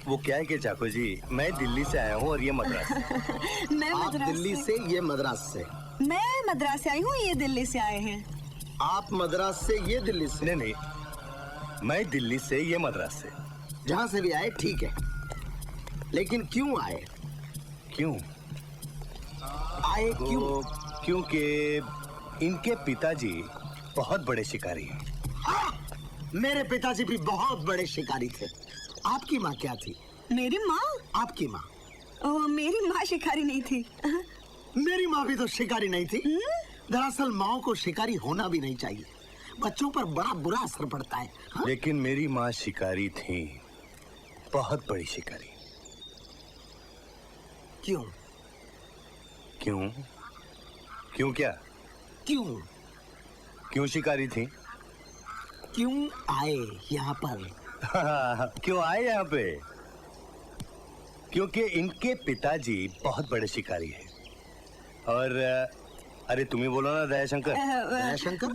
वो क्या है कि चाको जी, मैं दिल्ली से आया हूँ और ये मद्रास। मैं आप मद्रास दिल्ली से, ये मद्रास से। मैं मद्रास से आई हूँ, ये दिल्ली से आए हैं। आप मद्रास से, ये दिल्ली से। नहीं, मैं दिल्ली से, ये मद्रास से। जहाँ से भी आए ठीक है, लेकिन क्यों आए? क्यों आए? क्यों? क्योंकि इनके पिताजी बहुत बड़े शिकारी हैं। मेरे पिताजी भी बहुत बड़े शिकारी थे। आपकी माँ क्या थी? मेरी माँ? आपकी माँ? मेरी माँ शिकारी नहीं थी। मेरी माँ भी तो शिकारी नहीं थी। दरअसल माँ को शिकारी होना भी नहीं चाहिए, बच्चों पर बड़ा बुरा असर पड़ता है। हाँ? लेकिन मेरी माँ शिकारी थी, बहुत बड़ी शिकारी। क्यों? क्यों? क्यों क्या? क्यों? क्यों शिकारी थी? क्यों आए यहाँ पर? क्यों आए यहाँ पे? क्योंकि इनके पिताजी बहुत बड़े शिकारी हैं। और अरे तुम्हें बोलो ना दयाशंकर। दयाशंकर?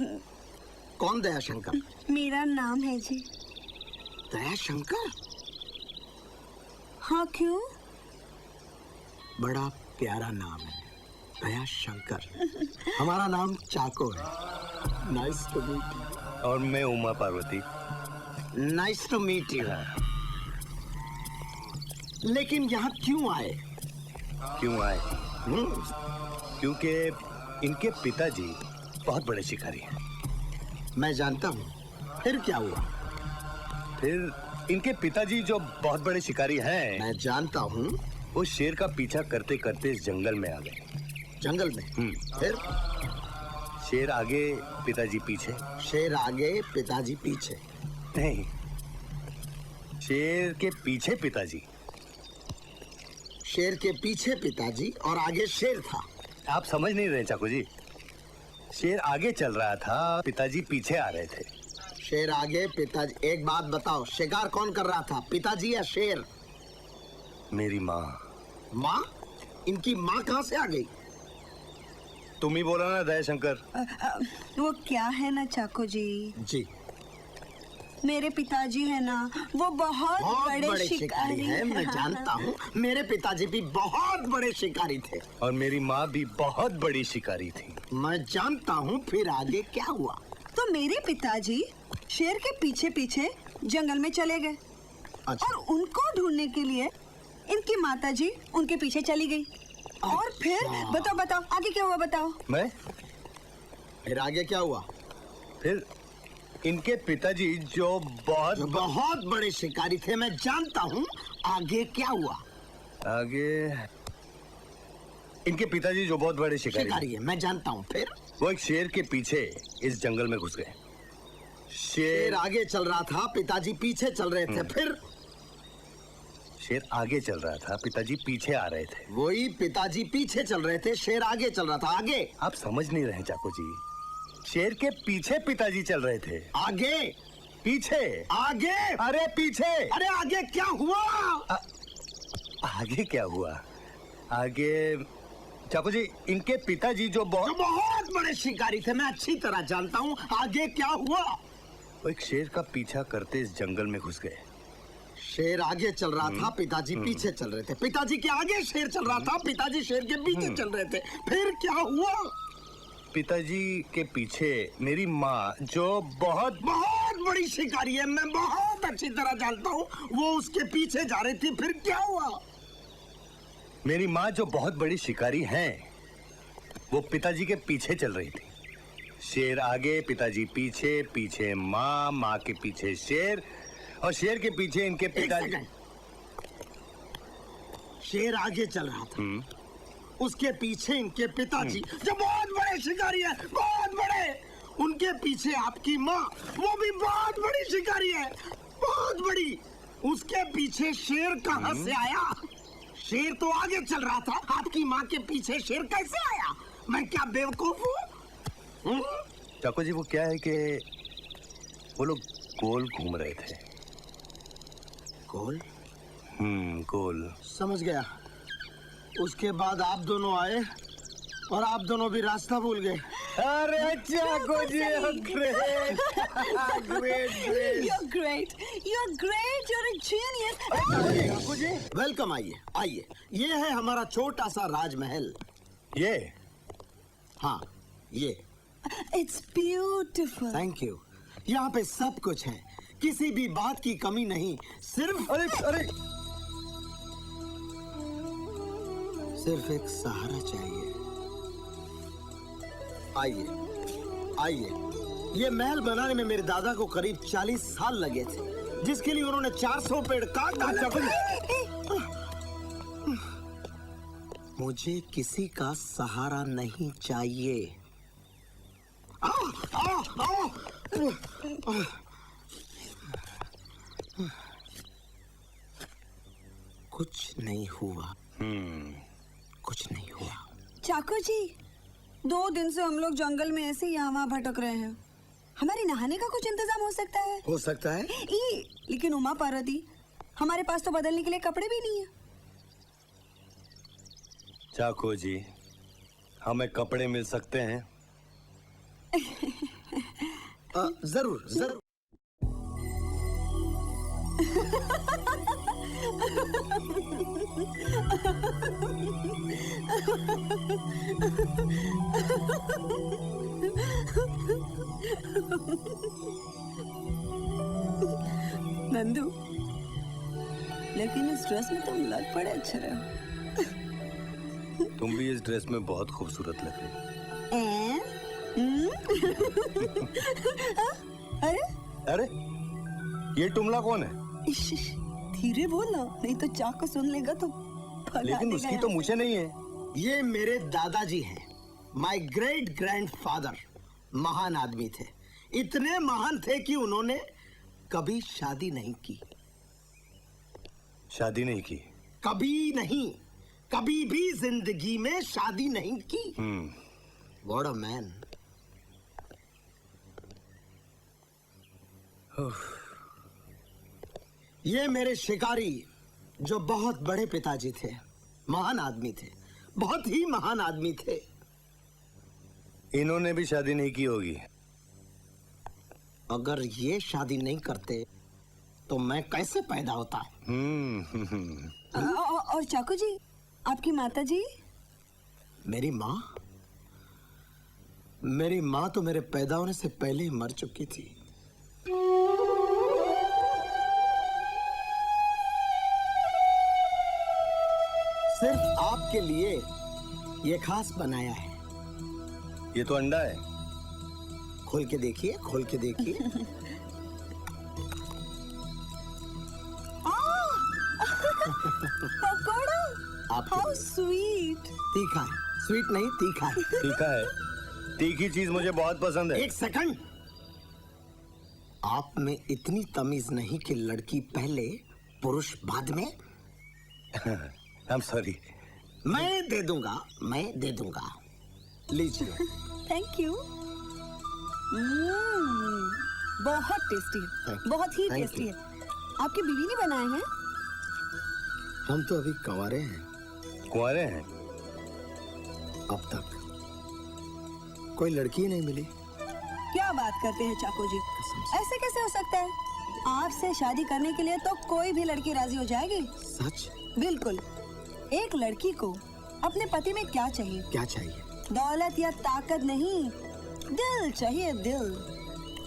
कौन दयाशंकर? मेरा नाम है जी। दयाशंकर? हाँ, क्यों? बड़ा प्यारा नाम है, दयाशंकर। हमारा नाम चाको है। Nice to meet you. और मैं Uma Parvati. Nice to meet you. लेकिन यहाँ क्यों आए? क्यों आए? क्योंकि इनके पिताजी बहुत बड़े शिकारी हैं। मैं जानता हूँ। फिर क्या हुआ? फिर इनके पिताजी जो बहुत बड़े शिकारी हैं, मैं जानता हूँ, वो शेर का पीछा करते करते इस जंगल में आ गए। जंगल में? फिर? शेर आगे, पिताजी पीछे। शेर आगे, पिताजी पीछे? नहीं, शेर के पीछे पिताजी। शेर के पीछे पिताजी और आगे शेर था। आप समझ नहीं रहे चाकू जी। शेर आगे चल रहा था, पिताजी पीछे आ रहे थे। शेर आगे, पिताजी। एक बात बताओ, शिकार कौन कर रहा था, पिताजी या शेर? मेरी माँ। माँ? इनकी माँ कहाँ से आ गई? तुम ही बोला ना दयाशंकर। वो क्या है ना चाको जी, जी, मेरे पिताजी है ना, वो बहुत बड़े शिकारी है। मैं जानता हूँ, मेरे पिताजी भी बहुत बड़े शिकारी थे। और मेरी माँ भी बहुत बड़ी शिकारी थी। मैं जानता हूँ। फिर आगे क्या हुआ? तो मेरे पिताजी शेर के पीछे पीछे जंगल में चले गए। अच्छा। और उनको ढूंढने के लिए इनकी माताजी उनके पीछे चली गई। और फिर बताओ बताओ आगे क्या हुआ, बताओ। मैं? फिर आगे क्या हुआ? फिर इनके पिताजी जो बहुत बड़े शिकारी थे, मैं जानता हूँ। आगे क्या हुआ? आगे इनके पिताजी जो बहुत बड़े शिकारी शिकारी है, मैं जानता हूँ। फिर वो एक शेर के पीछे इस जंगल में घुस गए। शेर आगे चल रहा था, पिताजी पीछे चल रहे थे। फिर शेर आगे चल रहा था, पिताजी पीछे आ रहे थे। वही, पिताजी पीछे चल रहे थे, शेर आगे चल रहा था। आगे आप समझ नहीं रहे चाको जी, शेर के पीछे पिताजी चल रहे थे। आगे पीछे आगे अरे पीछे। अरे आगे क्या हुआ? आगे क्या हुआ? आगे चाको जी, इनके पिताजी जो बहुत बड़े शिकारी थे, मैं अच्छी तरह जानता हूँ। आगे क्या हुआ? वो एक शेर का पीछा करते इस जंगल में घुस गए। शेर आगे चल रहा था, पिताजी पीछे चल रहे थे। पिताजी के आगे शेर चल रहा था, पिताजी शेर के पीछे चल रहे थे। फिर क्या हुआ? पिताजी के पीछे मेरी माँ जो बहुत बड़ी शिकारी है, मैं बहुत अच्छी तरह जानता हूँ, वो उसके पीछे जा रही थी। फिर क्या हुआ? मेरी माँ जो बहुत बड़ी शिकारी हैं, वो पिताजी के पीछे चल रही थी। शेर आगे, पिताजी पीछे, पीछे माँ, माँ के पीछे शेर, और शेर के पीछे इनके पिताजी। शेर आगे चल रहा था, उसके पीछे इनके पिताजी जो बहुत बड़े शिकारी है, बहुत बड़े। उनके पीछे आपकी माँ, वो भी बहुत बड़ी शिकारी है, बहुत बड़ी। उसके पीछे शेर कहाँ से आया? शेर तो आगे चल रहा था, आपकी माँ के पीछे शेर कैसे आया? मैं क्या बेवकूफ हूँ? चाको जी, वो क्या है कि वो लोग गोल घूम रहे थे। गोल? गोल। समझ गया। उसके बाद आप दोनों आए और आप दोनों भी रास्ता भूल गए। अरे Chacko ji, great You're great. You're great. You're a genius. Chacko ji, welcome. आइए आइए, ये है हमारा छोटा सा राजमहल। ये? हाँ, ये। It's beautiful. Thank you. यहाँ पे सब कुछ है, किसी भी बात की कमी नहीं। सिर्फ अरे सिर्फ एक सहारा चाहिए। आइए आइए। ये महल बनाने में मेरे दादा को करीब 40 साल लगे थे, जिसके लिए उन्होंने 400 पेड़ काट डाले। मुझे किसी का सहारा नहीं चाहिए। कुछ नहीं हुआ। कुछ नहीं हुआ। चाको जी, 2 दिन से हम लोग जंगल में ऐसे यहाँ वहाँ भटक रहे हैं। हमारे नहाने का कुछ इंतजाम हो सकता है? हो सकता है। लेकिन उमा पार्वती, हमारे पास तो बदलने के लिए कपड़े भी नहीं है। चाको जी, हमें कपड़े मिल सकते हैं? जरूर जरूर। नंदू, लेकिन इस ड्रेस में तुम लग पड़े अच्छे रहे हो। तुम भी इस ड्रेस में बहुत खूबसूरत लग रही। अरे अरे, ये टुमला कौन है? धीरे बोलना, नहीं तो चाको सुन लेगा तो लेकिन उसकी तो मुझे नहीं है। ये मेरे दादाजी हैं, माय ग्रेट ग्रैंडफादर। महान आदमी थे, इतने महान थे कि उन्होंने कभी शादी नहीं की। शादी नहीं की? कभी नहीं, कभी भी जिंदगी में शादी नहीं की। What a man. ये मेरे शिकारी जो बहुत बड़े पिताजी थे, महान आदमी थे, बहुत ही महान आदमी थे। इन्होंने भी शादी नहीं की होगी। अगर ये शादी नहीं करते तो मैं कैसे पैदा होता? और चाको जी, आपकी माता जी? मेरी माँ? मेरी माँ तो मेरे पैदा होने से पहले ही मर चुकी थी। सिर्फ आपके लिए ये खास बनाया है। ये तो अंडा है। खोल के देखिए, खोल के देखिए। पकोड़ा। आपके हाउ लिए। स्वीट। तीखा है, स्वीट नहीं तीखा है। तीखा है, तीखी चीज मुझे बहुत पसंद है। एक सेकंड, आप में इतनी तमीज नहीं कि लड़की पहले पुरुष बाद में। I am sorry. मैं दे दूंगा। लीजिए। Thank you. बहुत टेस्टी है, बहुत ही Thank टेस्टी you. है। आपकी बीवी ने बनाए हैं? हम तो अभी कंवारे हैं। कुंवारे हैं? अब तक कोई लड़की ही नहीं मिली। क्या बात करते हैं चाको जी, ऐसे कैसे हो सकता है? आपसे शादी करने के लिए तो कोई भी लड़की राजी हो जाएगी। सच? बिल्कुल। एक लड़की को अपने पति में क्या चाहिए? क्या चाहिए? दौलत या ताकत नहीं, दिल चाहिए, दिल।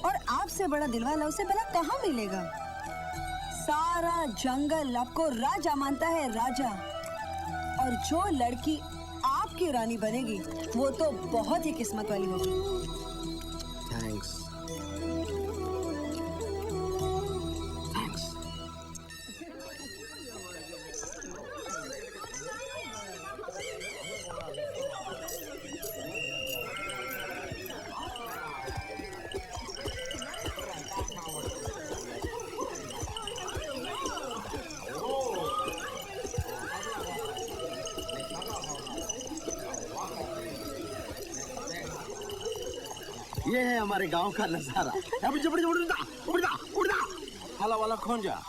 और आपसे बड़ा दिलवाला उसे भला कहाँ मिलेगा? सारा जंगल आपको राजा मानता है, राजा। और जो लड़की आपकी रानी बनेगी वो तो बहुत ही किस्मत वाली होगी। थैंक्स। ये है हमारे गांव का नजारा। उड़दा। हाला वाला कौन जा?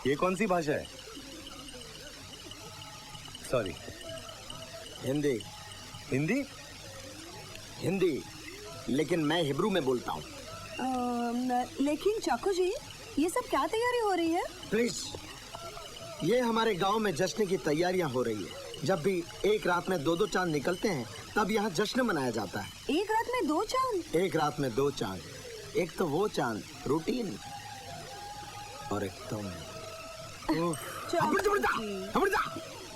ये कौन सी भाषा है? सॉरी। हिंदी। हिंदी? हिंदी, लेकिन मैं हिब्रू में बोलता हूँ। लेकिन चाको जी, ये सब क्या तैयारी हो रही है? प्लीज, ये हमारे गांव में जश्न की तैयारियां हो रही है। जब भी एक रात में 2-2 चांद निकलते हैं तब यहाँ जश्न मनाया जाता है। एक रात में 2 चांद? एक रात में 2 चांद। एक तो वो चांद रूटीन, और एक तो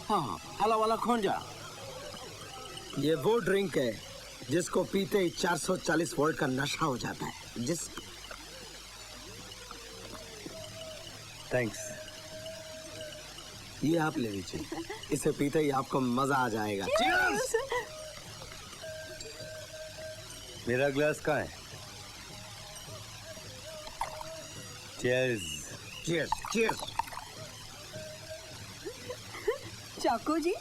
हाँ, हाला वाला कौन जा? ये वो ड्रिंक है जिसको पीते ही 440 वोल्ट का नशा हो जाता है। थैंक्स। ये आप ले लीजिए, इसे पीते ही आपको मजा आ जाएगा। Cheers! मेरा ग्लास कहाँ है? चीयर्स। Cheers, cheers. चाको जी,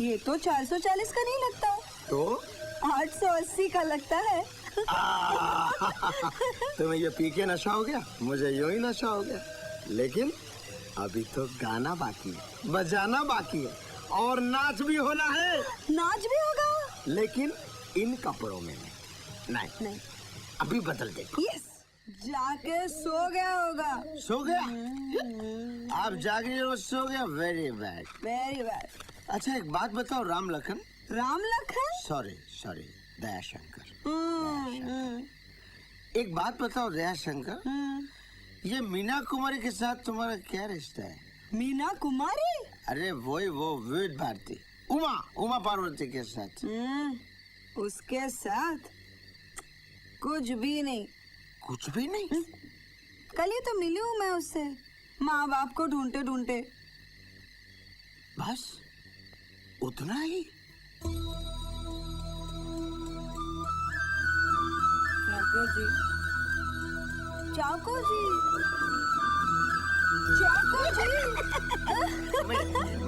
ये तो 440 का नहीं लगता, तो 880 का लगता है। तुम्हें ये पी के नशा हो गया, मुझे यूं ही नशा हो गया। लेकिन अभी तो गाना बाकी है, बजाना बाकी है, और नाच भी होना है। नाच भी होगा? लेकिन इन कपड़ों में नहीं, अभी बदल दे। यस, जाके सो गया होगा। सो गया? आप जागे हो, सो गया? Very bad, very bad. अच्छा एक बात बताओ, राम लखन? राम लखन? सॉरी, दयाशंकर। एक बात बताओ दयाशंकर, ये मीना कुमारी के साथ तुम्हारा क्या रिश्ता है? मीना कुमारी? अरे वो विविध भारती, उमा पार्वती के साथ। उसके साथ कुछ भी नहीं। कुछ भी नहीं? कल ही तो मिली हूँ मैं उससे, माँ बाप को ढूंढते ढूंढते। बस उतना ही? चाको जी, चाको जी,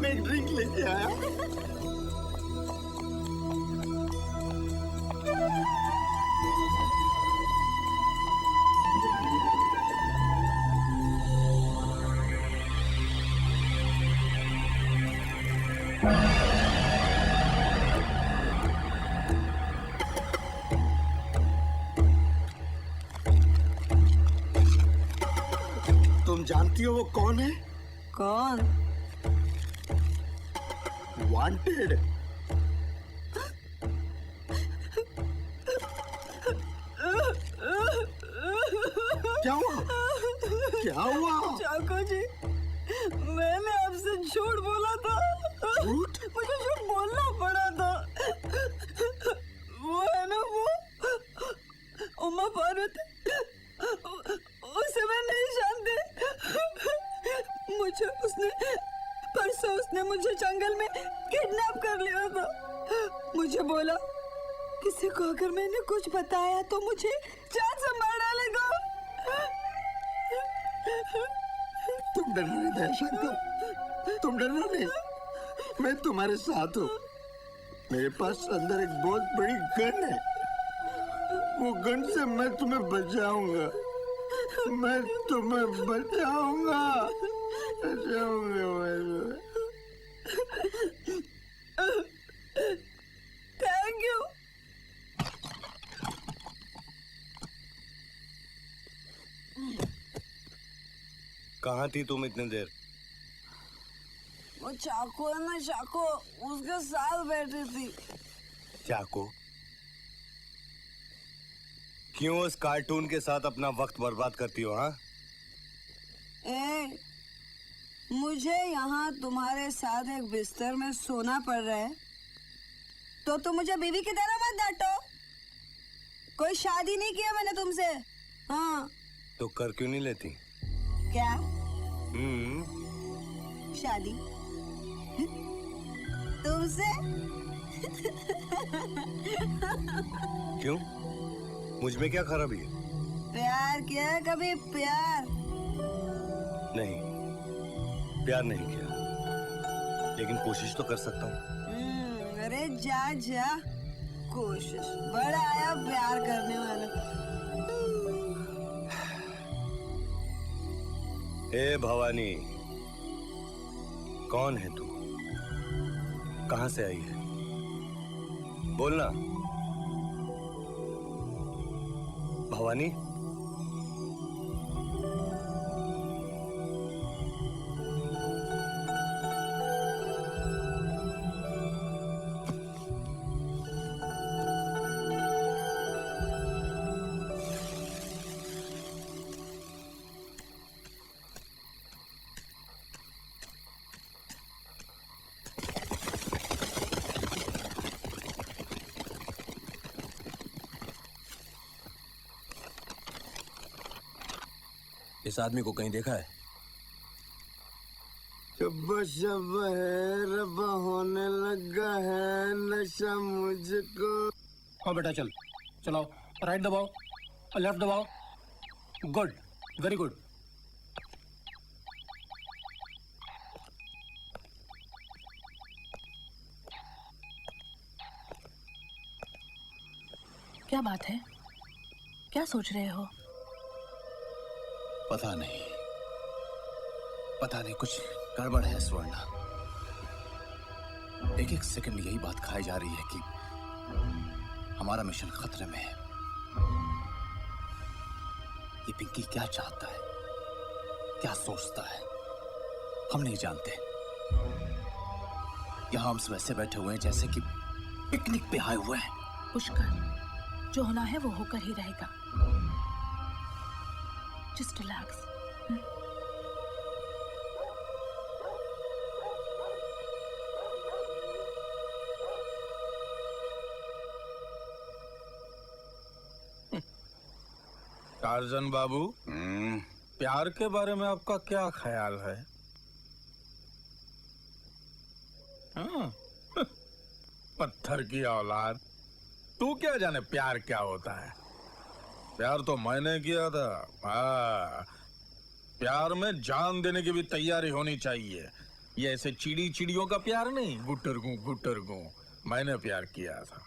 मैं ड्रिंक लेके आया। तुम जानती हो वो कौन है? कौन? वांटेड। क्या हुआ? चाको जी, मैंने आपसे झूठ बोला था। झूठ? मुझे झूठ बोलना पड़ा था। वो है ना, वो उमा पार्वती, उसे मैं नहीं जानती। मुझे उसने परसों कर लिया था। मुझे बोला किसी को अगर मैंने कुछ बताया तो मुझे जान से मार डालेगा। तुम डरना नहीं दयाशंकर, तुम डरना नहीं, मैं तुम्हारे साथ हूँ। मेरे पास अंदर एक बहुत बड़ी गन है, वो गन से मैं तुम्हें बचाऊंगा, मैं तुम्हें बचाऊंगा, बचाऊंगा। Thank you. कहाँ थी तुम इतनी देर? वो चाकू है ना, चाकू, उसके साथ बैठी थी। चाकू? क्यों उस कार्टून के साथ अपना वक्त बर्बाद करती हो? हाँ, मुझे यहाँ तुम्हारे साथ एक बिस्तर में सोना पड़ रहा है तो तुम मुझे बीवी की तरह मत डांटो। कोई शादी नहीं किया मैंने तुमसे। हाँ, तो कर क्यों नहीं लेती? क्या शादी तुमसे? क्यों? मुझ में क्या खराबी है? प्यार किया है कभी? प्यार नहीं, प्यार नहीं किया, लेकिन कोशिश तो कर सकता हूँ। अरे जा जा, कोशिश बड़ा आया प्यार करने वाला। ए भवानी, कौन है तू? कहाँ से आई है? बोलना। भवानी, इस आदमी को कहीं देखा है? शब्बा शब्बा है, रब्बा होने लगा है नशा मुझको। हाँ बेटा, चल चलाओ, राइट दबाओ, लेफ्ट दबाओ। Good, very good. क्या बात है? क्या सोच रहे हो? पता नहीं कुछ गड़बड़ है स्वर्णा। एक एक सेकंड यही बात खाई जा रही है कि हमारा मिशन खतरे में है। ये पिंकी क्या चाहता है, क्या सोचता है, हम नहीं जानते। यहां हम सब ऐसे बैठे हुए हैं जैसे कि पिकनिक पे आए हुए हैं। पुष्कर, जो होना है वो होकर ही रहेगा। Just relax. टार्जन बाबू, प्यार के बारे में आपका क्या ख्याल है? हाँ? पत्थर की औलाद, तू क्या जाने प्यार क्या होता है? प्यार तो मैंने किया था। हाँ, प्यार में जान देने की भी तैयारी होनी चाहिए। ये ऐसे चिड़ियों का प्यार नहीं, गुटर गू। मैंने प्यार किया था।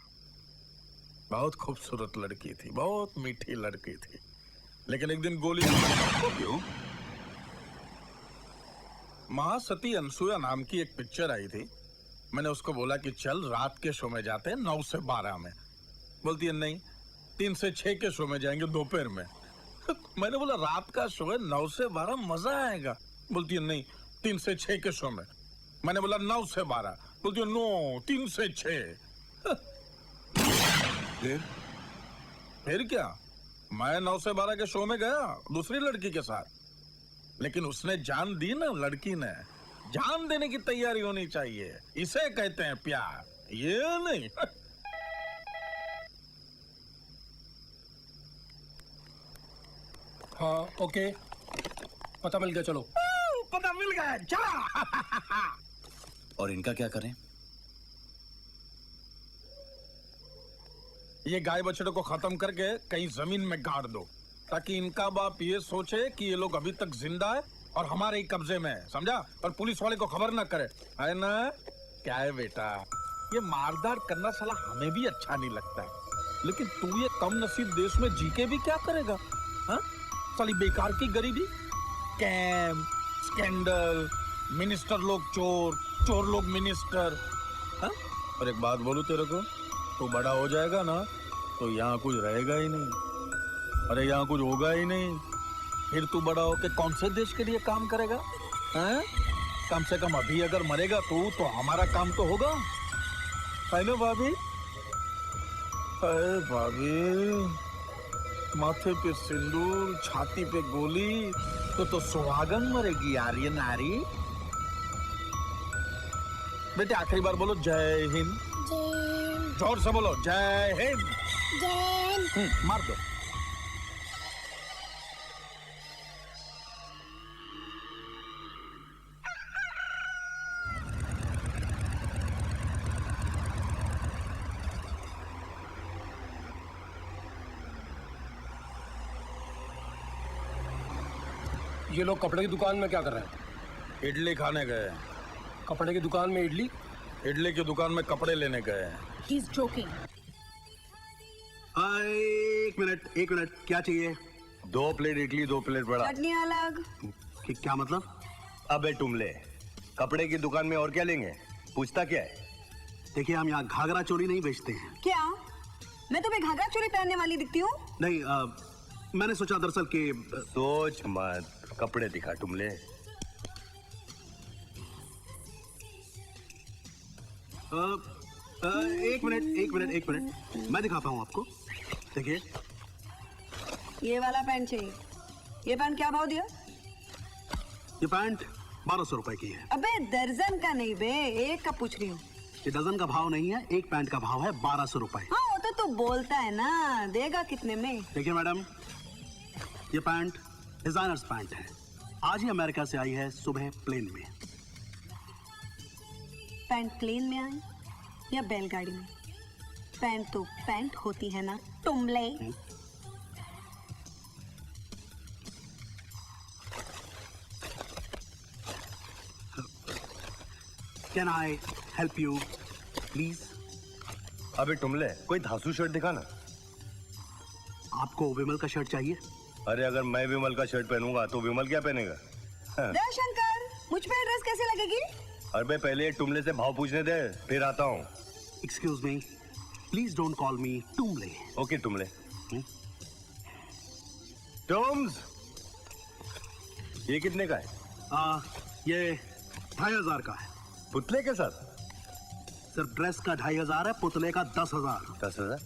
बहुत खूबसूरत लड़की थी, बहुत मीठी लड़की थी, लेकिन एक दिन गोली। क्यों? महासती अनसुया नाम की एक पिक्चर आई थी। मैंने उसको बोला कि चल रात के शो में जाते हैं 9 से 12 में। बोलती है नहीं, 3 से 6 के शो में जाएंगे दोपहर में। मैंने बोला रात का शो है, 9 से 12 मजा आएगा। बोलती है नहीं, 3 से 6 के शो में। मैंने बोला 9 से 12। बोलती है नो, 3 से 6। फिर क्या, मैं 9 से 12 के शो में गया दूसरी लड़की के साथ, लेकिन उसने जान दी ना। लड़की ने जान देने की तैयारी होनी चाहिए, इसे कहते हैं प्यार, ये नहीं। हाँ ओके, पता मिल गया, चलो। पता मिल गया, चला। और इनका क्या करें? ये गाय बछड़े को खत्म करके कहीं जमीन में गाड़ दो, ताकि इनका बाप ये सोचे कि ये लोग अभी तक जिंदा है और हमारे ही कब्जे में है, समझा? और पुलिस वाले को खबर ना करे, है ना? क्या है बेटा, ये मारधाड़ करना साला हमें भी अच्छा नहीं लगता है, लेकिन तू ये कम नसीब देश में जी के भी क्या करेगा? हाँ, साली बेकार की गरीबी, कैम, स्कैंडल, मिनिस्टर लोग चोर, चोर लोग मिनिस्टर। हाँ? और एक बात बोलूं तेरे को, तू बड़ा हो जाएगा ना तो यहाँ कुछ रहेगा ही नहीं। अरे यहाँ कुछ होगा ही नहीं, फिर तू बड़ा होके कौन से देश के लिए काम करेगा? हैं? कम से कम अभी अगर मरेगा तू तो हमारा काम तो होगा, है ना भाभी? अरे भाभी, माथे पे सिंदूर, छाती पे गोली, तो सुहागन मरेगी यार ये नारी। बेटे आखिरी बार बोलो जय हिंद। जोर से बोलो जय हिंद। जय हिंद। मार दो। ये लोग कपड़े की दुकान में क्या कर रहे हैं? इडली खाने गए। कपड़े की दुकान में इडली? इडली की दुकान में कपड़े लेने गए। He's joking. एक मिनट, क्या चाहिए? 2 प्लेट इडली, 2 प्लेट बड़ा। चटनी अलग। क्या मतलब? अबे टुमले, कपड़े की दुकान में और क्या लेंगे? पूछता क्या है? देखिए, हम यहाँ घाघरा चोली नहीं बेचते हैं। क्या मैं तुम्हें घाघरा चोली पहनने वाली दिखती हूँ? नहीं, मैंने सोचा दरअसल कि सोच मत, कपड़े दिखा टुमले। एक मिनट, मैं दिखाता हूँ आपको। देखिए, ये वाला पैंट चाहिए। ये पैंट क्या भाव दिया? ये पैंट 1200 रुपए की है। अबे दर्जन का नहीं बे, एक का पूछ रही हूँ। ये डजन का भाव नहीं है, एक पैंट का भाव है 1200 रुपए। हाँ वो तो तू बोलता है ना, देगा कितने में? देखिए मैडम, ये पैंट डिजाइनर्स पैंट है, आज ही अमेरिका से आई है, सुबह प्लेन में। पैंट प्लेन में आई या बैलगाड़ी में? पैंट तो पैंट होती है ना टुमले। Can I help you please? अबे टुमले, कोई धांसू शर्ट दिखा ना। आपको विमल का शर्ट चाहिए? अरे अगर मैं विमल का शर्ट पहनूंगा तो विमल क्या पहनेगा? शंकर, मुझ पे ड्रेस कैसे लगेगी? अरे पहले ये टुमले से भाव पूछने दे, फिर आता हूँ। Excuse me, please don't call me टुमले। ओके टुमले। टुम्स, ये कितने का है? ये 2500 का है। पुतले के साथ? सिर्फ ड्रेस का 2500 है, पुतले का 10,000। 10,000?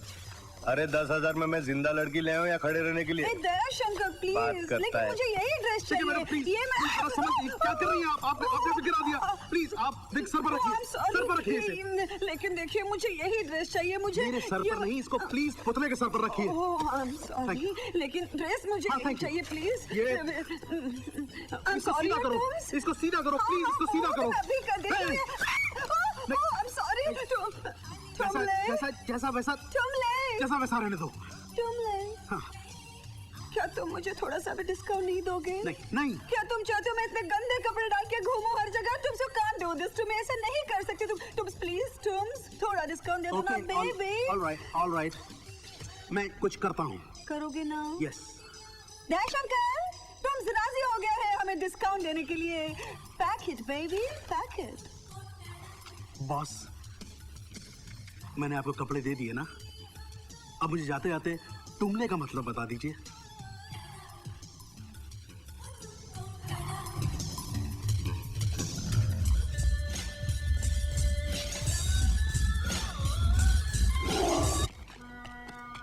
अरे 10,000 में मैं जिंदा लड़की ले आऊं या खड़े रहने के लिए? शंकर प्लीज, लेकिन है। मुझे यही ड्रेस चाहिए। ये मैं क्या कर रही हैं आप? आपने गिरा दिया। प्लीज आप सर पर रखिए, सर पर रखिए इसे। लेकिन देखिए, मुझे यही ड्रेस चाहिए। मुझे मेरे सर पर नहीं, इसको प्लीज पुतले के सर पर रखिए। सॉरी, लेकिन ड्रेस मुझे चाहिए प्लीज। इसको सीधा करो, इसको सीधा करो प्लीज, इसको सीधा करो। अभी कर देंगे। सॉरी, जैसा वैसा रहने दो। हाँ। क्या तुम मुझे थोड़ा सा भी डिस्काउंट नहीं दोगे? नहीं। क्या तुम चाहते हो मैं इतने गंदे कपड़े डाल के घूमूं हर जगह? तुम so can't do this to me, ऐसे नहीं कर सकते तुम प्लीज, तुम थोड़ा डिस्काउंट दे दो ना बेबी। ऑल राइट, मैं कुछ करता हूँ। करोगे ना? यस। दयाशंकर, तुम राजी हो गए हैं हमें डिस्काउंट देने के लिए। Pack it baby, pack it. Boss, मैंने आपको कपड़े दे दिए ना, अब मुझे जाते जाते टुमले का मतलब बता दीजिए।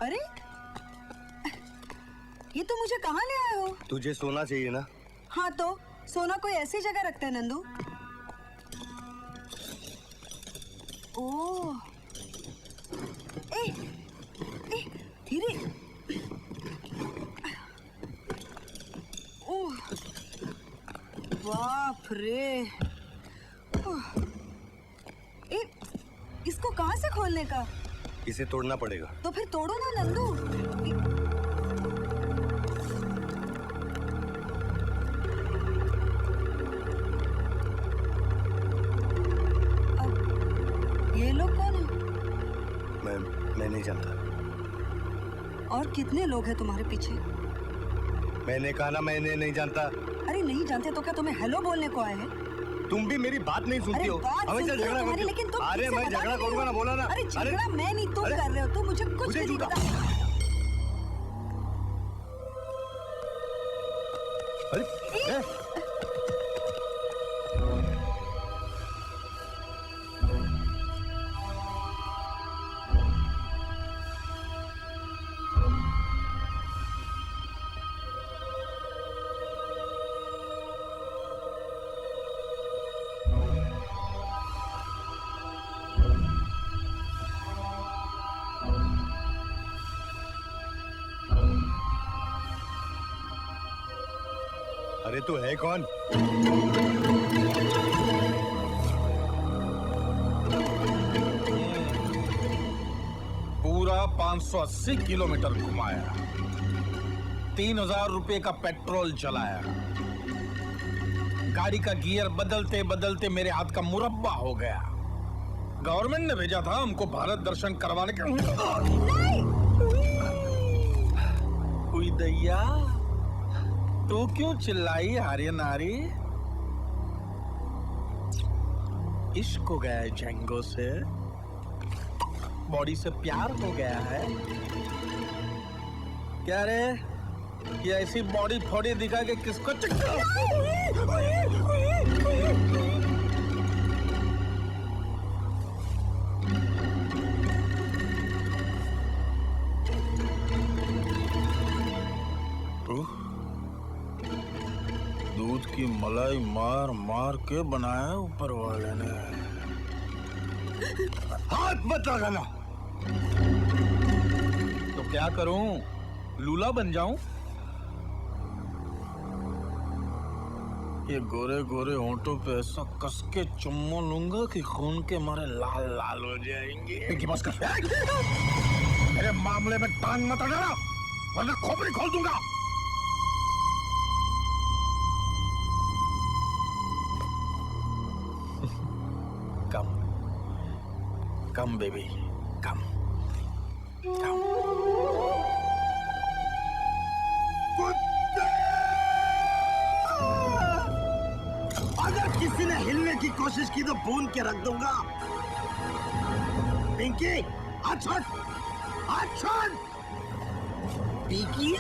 अरे ये तो मुझे कहाँ ले आए हो? तुझे सोना चाहिए ना? हाँ तो सोना कोई ऐसी जगह रखता है नंदू? ओह, धीरे। ओह, बाप रे। इसको कहाँ से खोलने का? इसे तोड़ना पड़ेगा। तो फिर तोड़ो ना नंदू। ये लोग कौन है? मैं नहीं जानता। और कितने लोग हैं तुम्हारे पीछे? मैंने कहा ना मैंने नहीं जानता। अरे नहीं जानते तो क्या तुम्हें हेलो बोलने को आए हैं? तुम भी मेरी बात नहीं सुनती अरे हो। बात हमेशा सुनती हूँ झगड़ा तुम्हारी, करती हो। लेकिन तुम अरे ठीक से मैं बता झगड़ा नहीं करूंगा ना, रहे हो। बोला ना। अरे झगड़ा मैं नहीं, तुम कर रहे हो। तुम मुझे कुछ मुझे भी नहीं झूठा- पता। अरे ए? अरे तू है कौन? पूरा 580 किलोमीटर घुमाया, 3000 रुपए का पेट्रोल जलाया, गाड़ी का गियर बदलते बदलते मेरे हाथ का मुरब्बा हो गया। गवर्नमेंट ने भेजा था हमको भारत दर्शन करवाने के। कोई दैया, तू क्यों चिल्लाई आर्य नारी? इश्क हो गया है जेंगो से, बॉडी से प्यार हो गया है क्या रे? ये ऐसी बॉडी फोड़ी दिखा के किसको दूध की मलाई मार मार के बनाया ऊपर वाले ने। हाथ मत लगाना। तो क्या करूं, लूला बन जाऊं? ये गोरे गोरे होंठों पे ऐसा कस के चुम्मा लूंगा कि खून के मारे लाल लाल हो जाएंगे। पिंकी बस कर। मेरे मामले में टांग मत अड़ाना, वरना खोपड़ी खोल दूंगा। कम कम बेबी, कम कम। अगर किसी ने हिलने की कोशिश की तो भून के रख दूंगा। पिंकी, अच्छा पिंकी,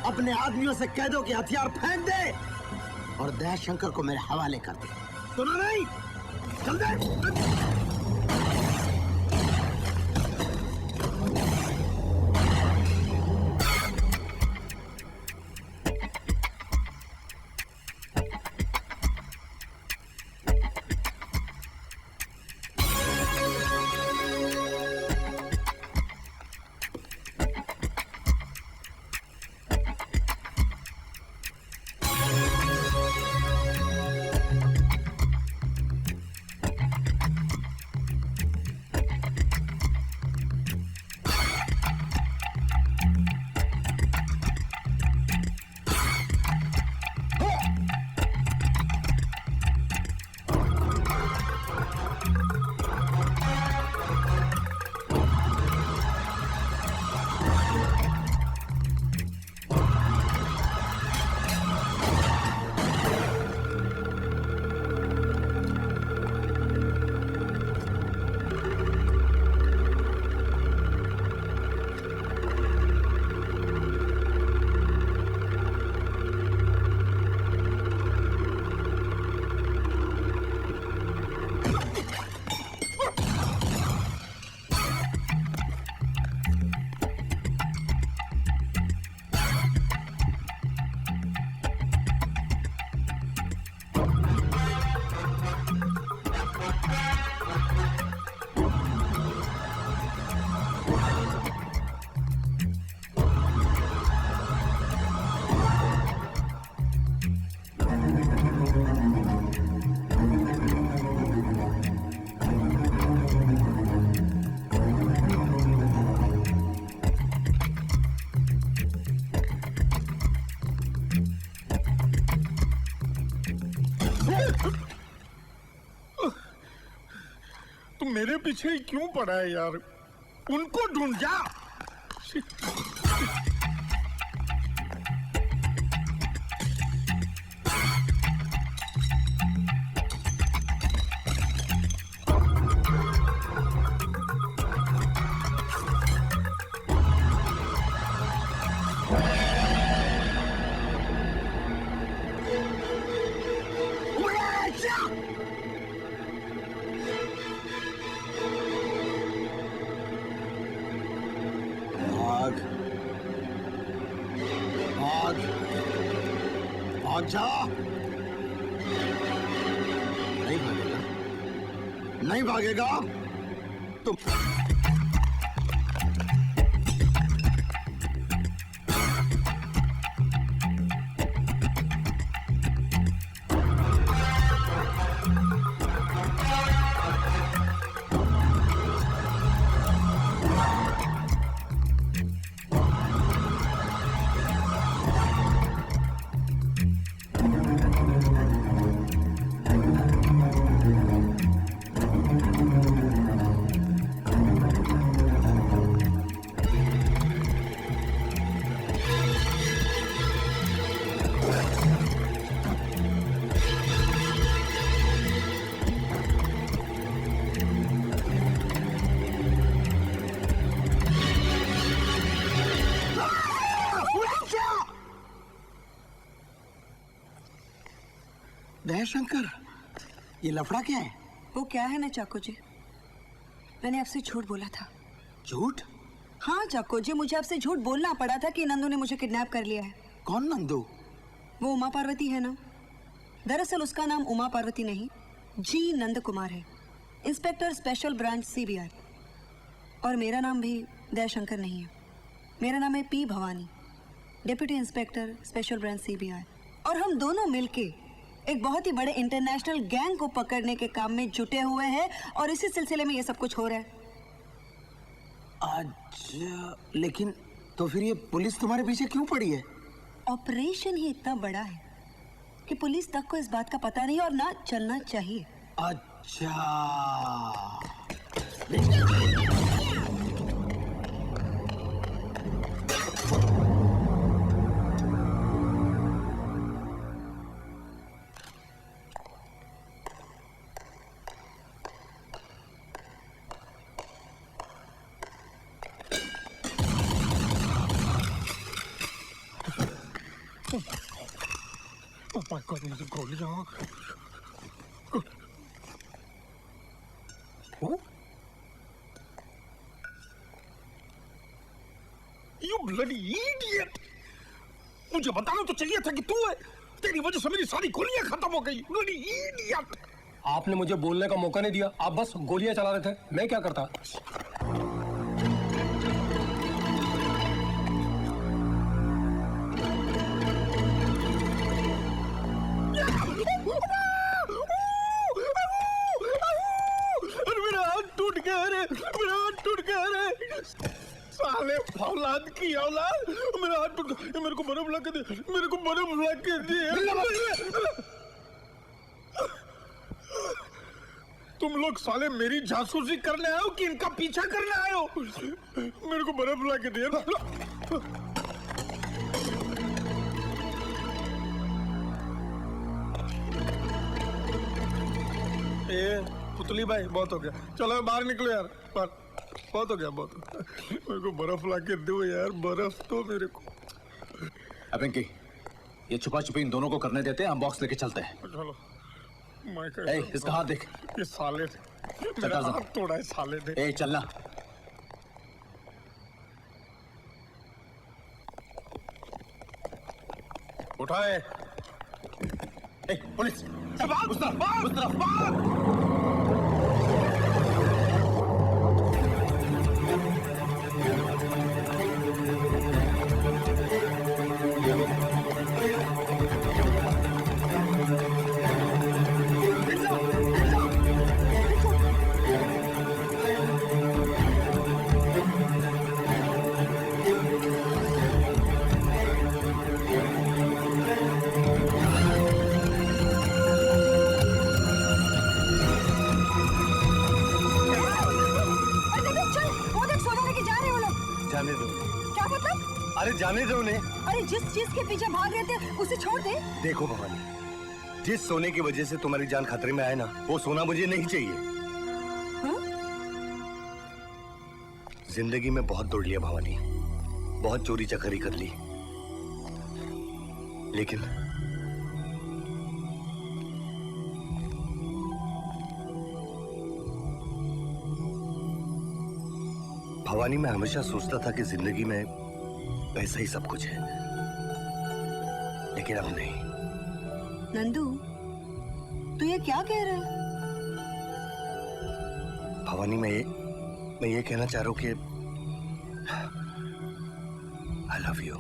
अपने आदमियों से कह दो कि हथियार फेंक दे और दयाशंकर को मेरे हवाले कर दे। सुना नहीं? चल दे। मेरे पीछे ही क्यों पड़ा है यार? उनको ढूंढ जा। भाग भाग भाग जा। नहीं भागेगा, नहीं भागेगा तुम। दयाशंकर, ये लफड़ा क्या है? वो क्या है ना चाको जी, मैंने आपसे झूठ बोला था। झूठ? हाँ चाको जी, मुझे आपसे झूठ बोलना पड़ा था कि नंदू ने मुझे किडनैप कर लिया है। कौन नंदू? वो उमा पार्वती है ना। दरअसल उसका नाम उमा पार्वती नहीं, जी नंद कुमार है, इंस्पेक्टर स्पेशल ब्रांच सीबीआई। और मेरा नाम भी दयाशंकर नहीं है, मेरा नाम है P Bhavani, deputy inspector special branch CBI. और हम दोनों मिलके एक बहुत ही बड़े इंटरनेशनल गैंग को पकड़ने के काम में जुटे हुए हैं, और इसी सिलसिले में ये सब कुछ हो रहा है। अच्छा, लेकिन तो फिर ये पुलिस तुम्हारे पीछे क्यों पड़ी है? ऑपरेशन ही इतना बड़ा है कि पुलिस तक को इस बात का पता नहीं, और ना चलना चाहिए। अच्छा, Oh my God, मुझे गोलियां। You bloody idiot! मुझे बताना तो चाहिए था कि तू है। तेरी वजह से मेरी सारी गोलियां खत्म हो गई। Bloody idiot! आपने मुझे बोलने का मौका नहीं दिया, आप बस गोलियां चला रहे थे। मैं क्या करता? साले औलाद की औलाद, मेरा हाथ टूट गया। मेरे को बर्फ ला के दे, मेरे को बर्फ ला के दे। तुम लोग साले मेरी जासूसी करने आए हो कि इनका पीछा करने आए हो? मेरे को बर्फ ला के दे। ए पुतली भाई, बहुत हो गया, चलो बाहर निकलो यार, बहुत हो गया, बहुत हो गया। मेरे को बर्फ ला के दो यार, बर्फ तो मेरे को। पिंकी, ये छुपा छुपी इन दोनों को करने देते हैं, हम बॉक्स लेके चलते हैं। चलो। इसका हाथ देख। ये साले मेरा हाथ तोड़ा है साले ने। ए चलना। उठाए। पुलिस, उस तरफ। जाने दो। क्या मतलब? अरे जाने दो उन्हें। अरे जिस चीज के पीछे भाग रहे थे उसे छोड़ दे। देखो भवानी, जिस सोने की वजह से तुम्हारी जान खतरे में आए ना, वो सोना मुझे नहीं चाहिए। जिंदगी में बहुत दौड़ लिया भवानी, बहुत चोरी चकारी कर ली, लेकिन भवानी मैं हमेशा सोचता था कि जिंदगी में पैसा ही सब कुछ है, लेकिन अब नहीं। नंदू, तू ये क्या कह रहा है? भवानी मैं ये कहना चाह रहा हूं कि I love you.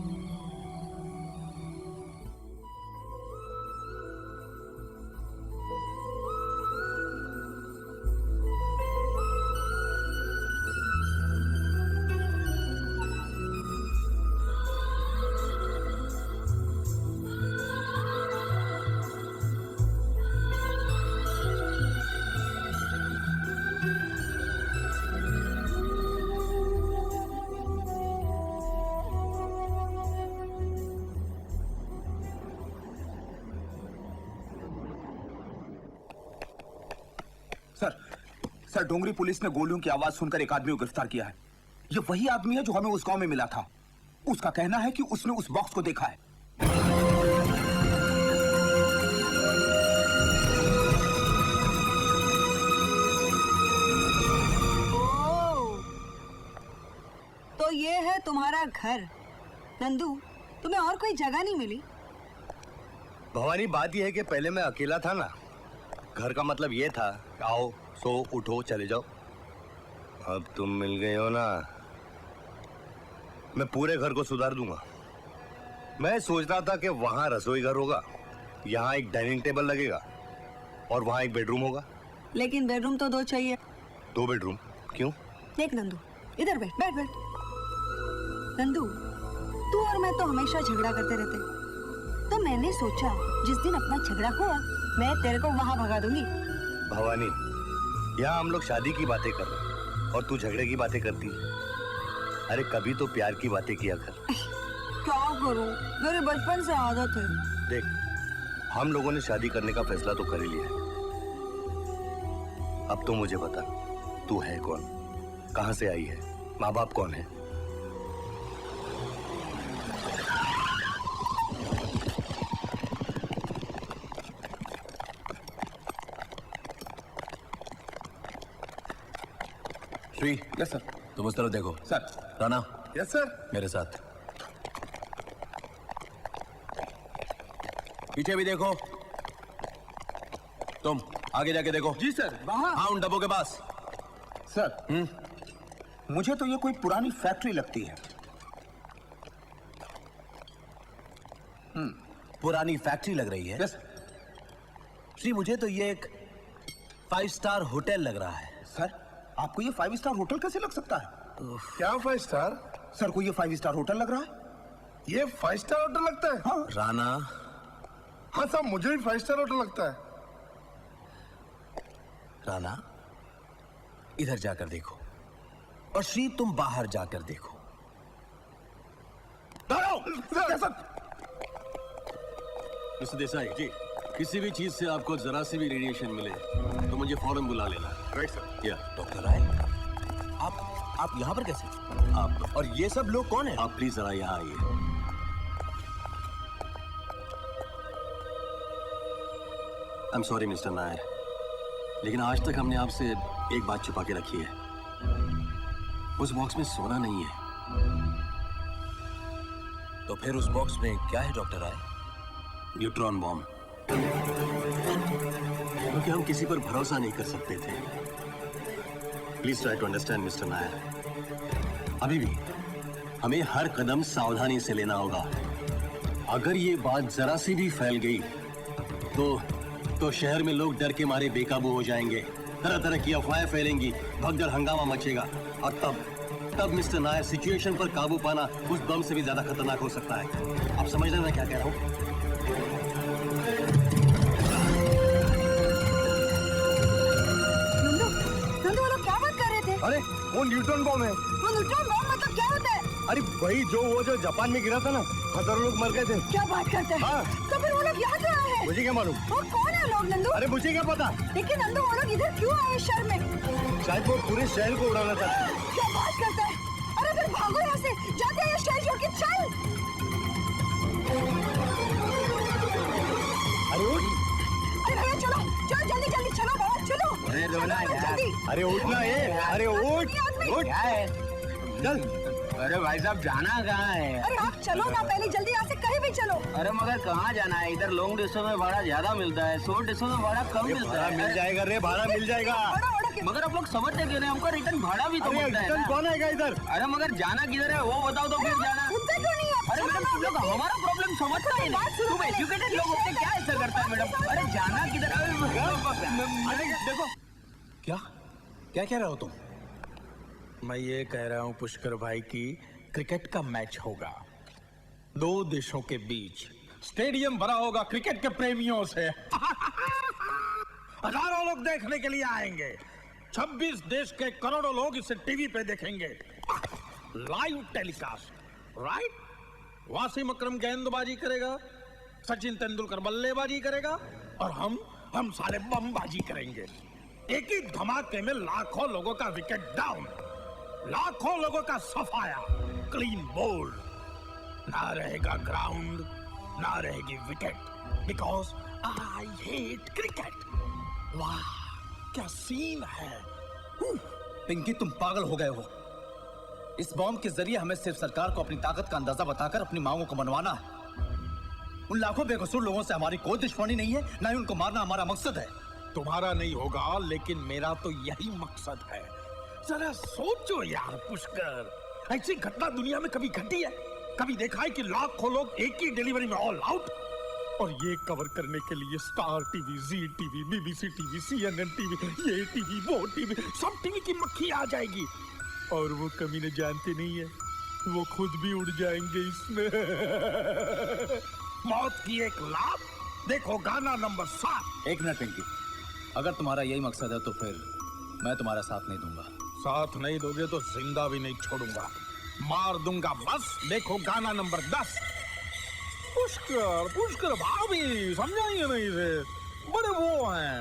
Sir, Dongri police ने गोलियों की आवाज सुनकर एक आदमी को गिरफ्तार किया है। ये वही आदमी है जो हमें उस गांव में मिला था। उसका कहना है कि उसने उस बॉक्स को देखा है। तो ये है तुम्हारा घर। नंदू, तुम्हें और कोई जगह नहीं मिली? भवानी बात यह है कि पहले मैं अकेला था ना, घर का मतलब ये था आओ सो उठो चले जाओ। अब तुम मिल गए हो ना, मैं पूरे घर को सुधार दूंगा। मैं सोच रहा था कि वहां रसोई घर होगा, यहाँ एक डाइनिंग टेबल लगेगा और वहां एक बेडरूम होगा। लेकिन बेडरूम तो 2 चाहिए। 2 बेडरूम क्यों? देख नंदू, इधर बैठ बैठ बैठ। नंदू, तू और मैं तो हमेशा झगड़ा करते रहते, तो मैंने सोचा जिस दिन अपना झगड़ा हुआ मैं तेरे को वहां भगा दूंगी। भवानी, यहाँ हम लोग शादी की बातें कर रहे हैं और तू झगड़े की बातें करती है। अरे कभी तो प्यार की बातें किया कर। क्या करूं, मेरे बचपन से आदत है। देख, हम लोगों ने शादी करने का फैसला तो कर ही लिया है। अब तो मुझे बता, तू है कौन, कहां से आई है, माँ बाप कौन है? Shri, yes sir. तुम उस तरफ देखो। सर। Rana, yes sir. मेरे साथ। पीछे भी देखो। तुम आगे जाके देखो। जी सर। वहां? हाँ, उन डब्बों के पास। सर, मुझे तो ये कोई पुरानी फैक्ट्री लगती है। पुरानी फैक्ट्री लग रही है? यस। श्री, मुझे तो ये एक 5 स्टार होटल लग रहा है। सर, आपको ये 5 स्टार होटल कैसे लग सकता है? क्या 5 स्टार? सर को ये 5 स्टार होटल लग रहा है? ये 5 स्टार होटल लगता है? हाँ। राणा। हाँ साहब, मुझे भी 5 स्टार होटल लगता है। राणा, इधर जाकर देखो और श्री तुम बाहर जाकर देखो। मिस्टर देसाई जी, किसी भी चीज से आपको जरा सी भी रेडिएशन मिले तो मुझे फौरन बुला लेना। Right sir. या डॉक्टर राय, आप यहाँ पर कैसे? आप और ये सब लोग कौन हैं? आप प्लीज जरा यहाँ आइए। I am sorry mister Nair, लेकिन आज तक हमने आपसे एक बात छुपा के रखी है। उस बॉक्स में सोना नहीं है। तो फिर उस बॉक्स में क्या है डॉक्टर राय? Neutron bomb. क्योंकि हम किसी पर भरोसा नहीं कर सकते थे। Please try to understand mister Nair. अभी भी हमें हर कदम सावधानी से लेना होगा। अगर ये बात जरा सी भी फैल गई तो शहर में लोग डर के मारे बेकाबू हो जाएंगे, तरह तरह की अफवाहें फैलेंगी, भगदड़ हंगामा मचेगा और तब मिस्टर नायर सिचुएशन पर काबू पाना उस बम से भी ज्यादा खतरनाक हो सकता है। आप समझ रहे हैं मैं क्या कह रहा हूं? नंदू, वो लोग क्या बात कर रहे थे? अरे वो न्यूट्रॉन बॉम्ब है। वो न्यूट्रॉन बॉम्ब मतलब क्या होता है? अरे भाई जो जापान में गिरा था ना, हजारों लोग मर गए थे। क्या बात करते हैं? हाँ। तो फिर वो लोग यहाँ क्यों आए हैं? मुझे क्या मालूम? वो कौन है लोग नंदू? अरे मुझे क्या पता? लेकिन नंदू वो लोग इधर क्यों आए शहर में? शायद वो पूरे शहर को उड़ाना चाहते हैं। क्या बात करता है? अरे फिर भागो यहाँ से, जाते हैं शहर छोड़ के, चल। अरे उठ। अरे भैया चलो, चलो जल्दी जल्दी चलो बाबा, चलो। अरे रोना यार। अरे उठना है, अरे उठ उठ। क्या है? चल। अरे भाई साहब जाना कहाँ है? अरे आप चलो ना, पहले जल्दी यहाँ से कहीं भी चलो। अरे मगर कहाँ जाना है? इधर लॉन्ग डिस्टेंस में भाड़ा ज्यादा मिलता है, शॉर्ट डिस्टेंस में भाड़ा कम मिलता है। मिल जाएगा रे, भाड़ा मिल जाएगा। मगर आप लोग समझते क्यों नहीं? हमको रिटर्न भाड़ा भी तो मिलता है ना। कौन आएगा इधर? अरे मगर जाना किधर है वो बताओ तो फिर जाना। अरे मैडम तुम लोग हमारा प्रॉब्लम समझता ही नहीं। तुम एजुकेटेड लोग होते क्या ऐसा करता है मैडम? अरे जाना किधर है? अरे देखो क्या क्या कह रहे हो तुम? मैं ये कह रहा हूँ पुष्कर भाई की क्रिकेट का मैच होगा दो देशों के बीच, स्टेडियम भरा होगा क्रिकेट के प्रेमियों से। हजारों लोग देखने के लिए आएंगे, 26 देश के करोड़ों लोग इसे टीवी पे देखेंगे, लाइव टेलीकास्ट, राइट? वासिम अकरम गेंदबाजी करेगा, सचिन तेंदुलकर बल्लेबाजी करेगा और हम सारे बमबाजी करेंगे। एक ही धमाके में लाखों लोगों का विकेट डाउन, लाखों लोगों का सफाया, क्लीन बोल्ड, ना रहेगा ग्राउंड, ना रहेगी wicket, because I hate cricket. वाह क्या सीन है। पिंकी तुम पागल हो गए हो। इस बॉम्ब के जरिए हमें सिर्फ सरकार को अपनी ताकत का अंदाजा बताकर अपनी मांगों को मनवाना है। उन लाखों बेकसूर लोगों से हमारी कोई दुश्मनी नहीं है, ना ही उनको मारना हमारा मकसद है। तुम्हारा नहीं होगा लेकिन मेरा तो यही मकसद है। जरा सोचो यार पुष्कर, ऐसी घटना दुनिया में कभी घटी है? कभी देखा है कि लाखों लोग एक ही डिलीवरी में ऑल आउट? और ये कवर करने के लिए Star TV, Zee TV, BBC TV, CNN TV, ये टीवी, वो टीवी, सब टीवी की मक्खी आ जाएगी। और वो कमीने जानते नहीं है, वो खुद भी उड़ जाएंगे इसमें। मौत की एक लात, देखो गाना नंबर 7। एक मिनट पिंकी, अगर तुम्हारा यही मकसद है तो फिर मैं तुम्हारा साथ नहीं दूंगा। साथ नहीं दोगे तो जिंदा भी नहीं छोड़ूंगा, मार दूंगा बस। देखो गाना नंबर 10। पुष्कर भाभी समझाइए नहीं रे, बड़े वो हैं।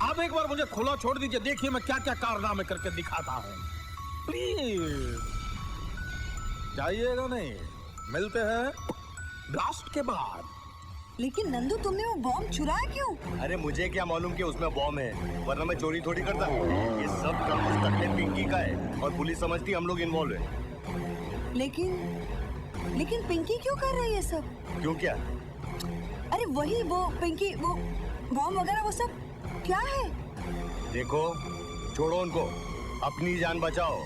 आप एक बार मुझे खुला छोड़ दीजिए, देखिए मैं क्या क्या कारनामे करके दिखाता हूँ। प्लीज जाइएगा नहीं, मिलते हैं ब्लास्ट के बाद। लेकिन नंदू तुमने वो बॉम्ब चुराया क्यों? अरे मुझे क्या मालूम कि उसमें बॉम्ब है, वरना मैं चोरी थोड़ी करता। ये सब काम उस टकले पिंकी का है और पुलिस समझती हम लोग इन्वॉल्व है। लेकिन पिंकी क्यों कर रही है सब? क्यों क्या? अरे वही वो पिंकी, वो बॉम्ब वगैरह वो सब क्या है? देखो छोड़ो उनको, अपनी जान बचाओ।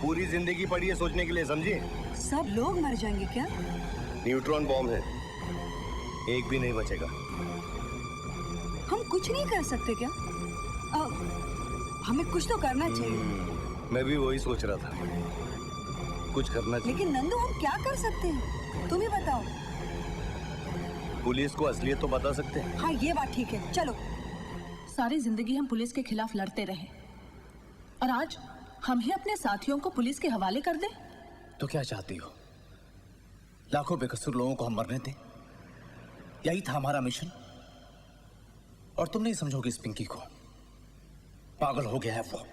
पूरी जिंदगी पड़ी है सोचने के लिए, समझी? सब लोग मर जाएंगे क्या? न्यूट्रॉन बॉम्ब है, एक भी नहीं बचेगा। हम कुछ नहीं कर सकते क्या? हमें कुछ तो करना चाहिए। मैं भी वही सोच रहा था, कुछ करना चाहिए। लेकिन नंदू हम क्या कर सकते हैं, तुम ही बताओ। पुलिस को असलियत तो बता सकते हैं। हाँ ये बात ठीक है, चलो। सारी जिंदगी हम पुलिस के खिलाफ लड़ते रहे और आज हम ही अपने साथियों को पुलिस के हवाले कर दें? तो क्या चाहती हो? लाखों बेकसूर लोगों को हम मरने दें? यही था हमारा मिशन। और तुम नहीं समझोगे इस पिंकी को, पागल हो गया है वो,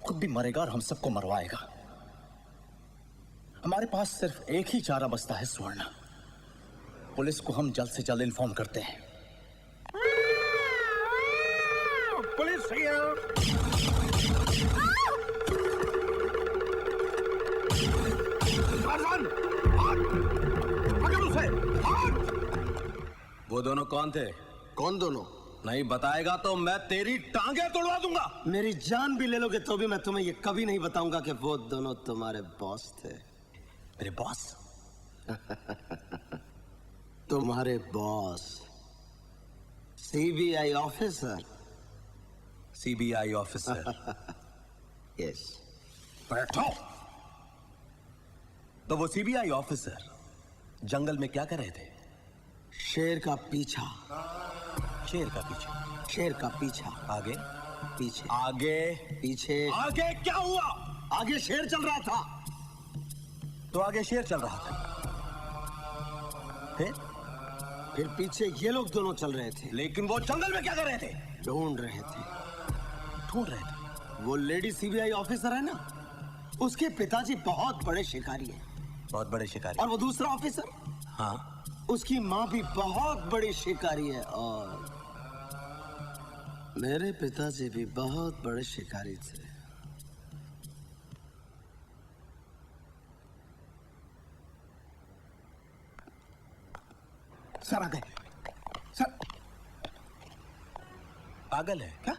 खुद भी मरेगा और हम सबको मरवाएगा। हमारे पास सिर्फ एक ही चारा बचता है, स्वर्णा। पुलिस को हम जल्द से जल्द इन्फॉर्म करते हैं। पुलिस वो दोनों कौन थे? कौन दोनों? नहीं बताएगा तो मैं तेरी टांगे तोड़वा दूंगा। मेरी जान भी ले लोगे तो भी मैं तुम्हें ये कभी नहीं बताऊंगा कि वो दोनों तुम्हारे बॉस थे। मेरे बॉस? तुम्हारे boss, CBI officer. CBI officer? Yes. बैठो। तो वो सीबीआई ऑफिसर जंगल में क्या कर रहे थे? शेर का पीछा। शेर का पीछा? शेर का पीछा। आगे? पीछे आगे पीछे आगे क्या हुआ? आगे शेर चल रहा था। तो आगे शेर चल रहा था। फिर पीछे ये लोग दोनों चल रहे थे। लेकिन वो जंगल में क्या कर रहे थे? ढूंढ रहे थे। ढूंढ रहे थे? वो लेडी सीबीआई ऑफिसर है ना, उसके पिताजी बहुत बड़े शिकारी हैं। बहुत बड़े शिकारी। और वो दूसरा ऑफिसर, हाँ, उसकी माँ भी बहुत बड़ी शिकारी है। और मेरे पिताजी भी बहुत बड़े शिकारी थे। सर आ गए। सर पागल है क्या?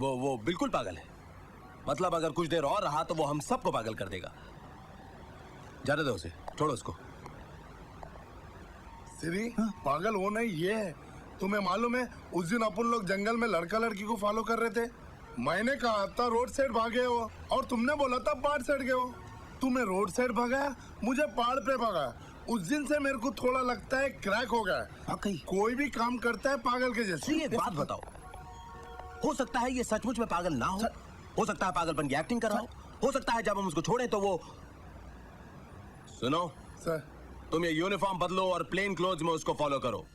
वो बिल्कुल पागल है। मतलब अगर कुछ देर और रहा तो वो हम सबको पागल कर देगा। जाने दो उसे, छोड़ो उसको। श्री पागल होना ही ये है। तुम्हें मालूम है उस दिन अपन लोग जंगल में लड़का लड़की को फॉलो कर रहे थे। मैंने कहा था रोड साइड भागे हो और तुमने बोला था पहाड़ साइड गए हो। तुम्हें रोड साइड भगाया, मुझे पहाड़ पे भगाया। उस दिन से मेरे को थोड़ा लगता है क्रैक हो गया। कोई भी काम करता है पागल के जैसे। एक बात बताओ, हो सकता है ये सचमुच में पागल ना हो सकता है पागलपन की एक्टिंग कर रहा हो सकता है जब हम उसको छोड़े तो वो। सुनो सर, तुम ये यूनिफॉर्म बदलो और प्लेन क्लोथ्स में उसको फॉलो करो।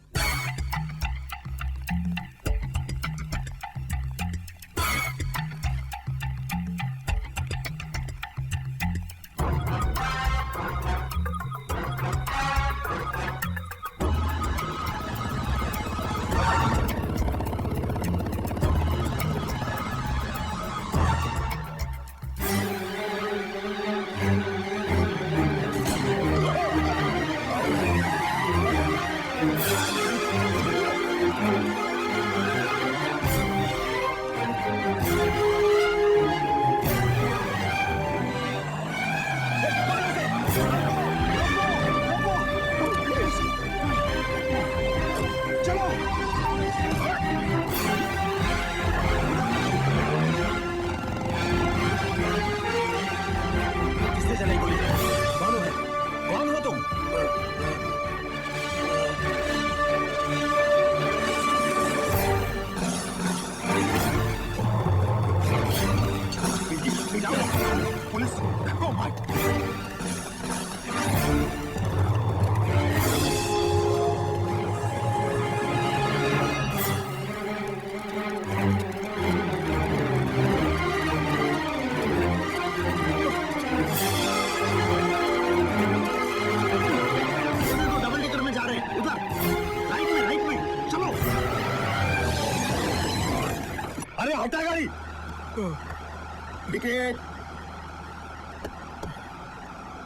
टिकट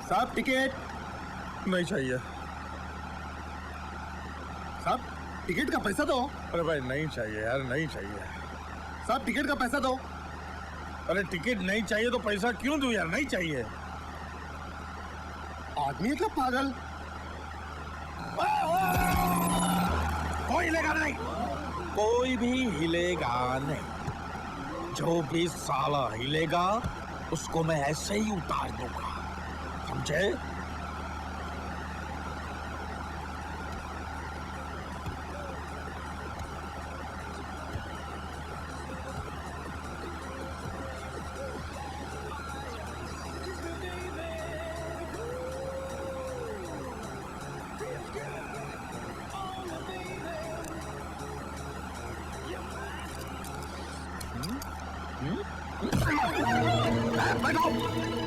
साहब, टिकट नहीं चाहिए साहब। टिकट का पैसा दो। अरे भाई नहीं चाहिए यार, नहीं चाहिए साहब। टिकट का पैसा दो। अरे टिकट नहीं चाहिए तो पैसा क्यों दूं यार? नहीं चाहिए। आदमी है क्या पागल? कोई हिलेगा नहीं, कोई भी हिलेगा नहीं। जो भी साला हिलेगा उसको मैं ऐसे ही उतार दूंगा, समझे?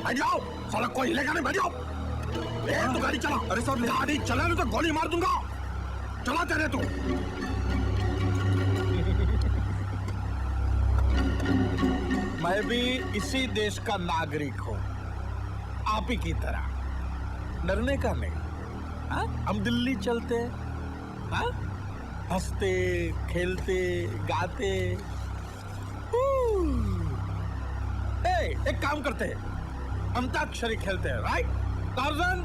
बैठ जाओ, साला कोई हिलेगा नहीं, बैठ जाओ। तू गाड़ी चला। अरे सर गाड़ी चला नहीं तो गोली मार दूंगा। चला तेरे तू। मैं भी इसी देश का नागरिक हूँ, आप ही की तरह। डरने का नहीं। हा? हम दिल्ली चलते, हा? हंसते खेलते गाते। एक काम करते हैं, अंताक्षरी खेलते हैं, राइट? टार्जन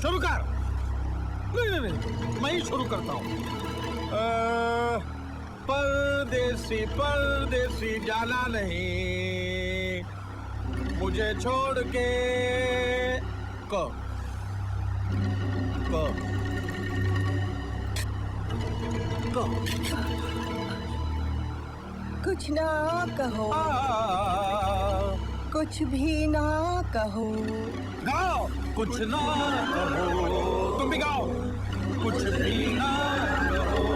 शुरू कर। नहीं, मैं ही शुरू करता हूँ। परदेसी परदेसी जाना नहीं, मुझे छोड़ के को कुछ ना कहो, कुछ भी ना कहो। गाओ कुछ ना कहो, तुम भी गाओ कुछ भी ना कहो।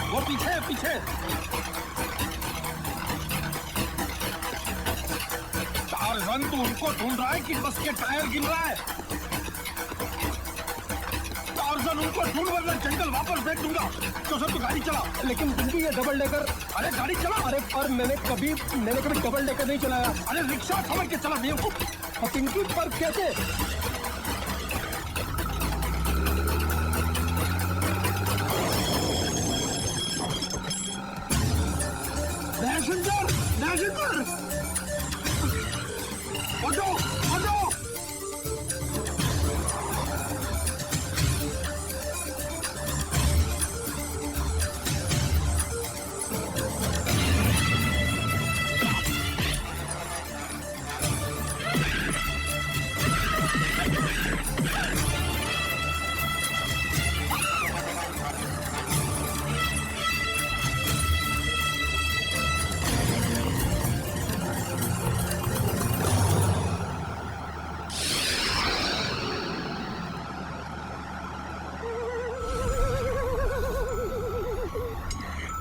वो पीछे पीछे टार्ज़न तो उनको ढूंढ रहा है कि बस के टायर गिन रहा है। टार्ज़न उनको ढूंढ वरना जंगल वापस भेज दूंगा। तो सब तो गाड़ी चला। लेकिन पिंकी ये डबल डेकर। अरे गाड़ी चला। अरे पर मैंने कभी डबल डेकर नहीं चलाया। अरे रिक्शा समझ के चला बेवकूफ। पिंकी पर कैसे? Manager auto auto.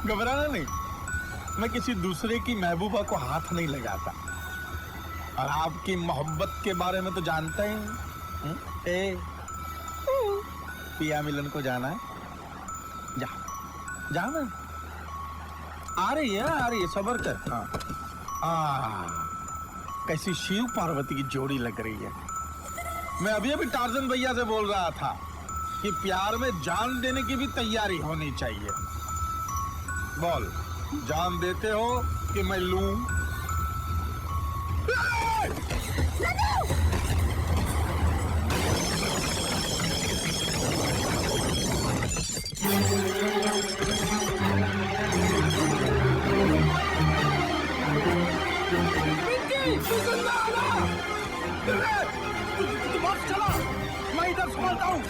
घबराना नहीं, मैं किसी दूसरे की महबूबा को हाथ नहीं लगाता। और आपकी मोहब्बत के बारे में तो जानता ही हूं। ए पिया मिलन को जाना है, जा जा ना। आ रही है सबर कर। हाँ कैसी शिव पार्वती की जोड़ी लग रही है। मैं अभी अभी टार्ज़न भैया से बोल रहा था कि प्यार में जान देने की भी तैयारी होनी चाहिए। बोल जान देते हो कि मैं लूं? चला मैं इधर संभालता हूं।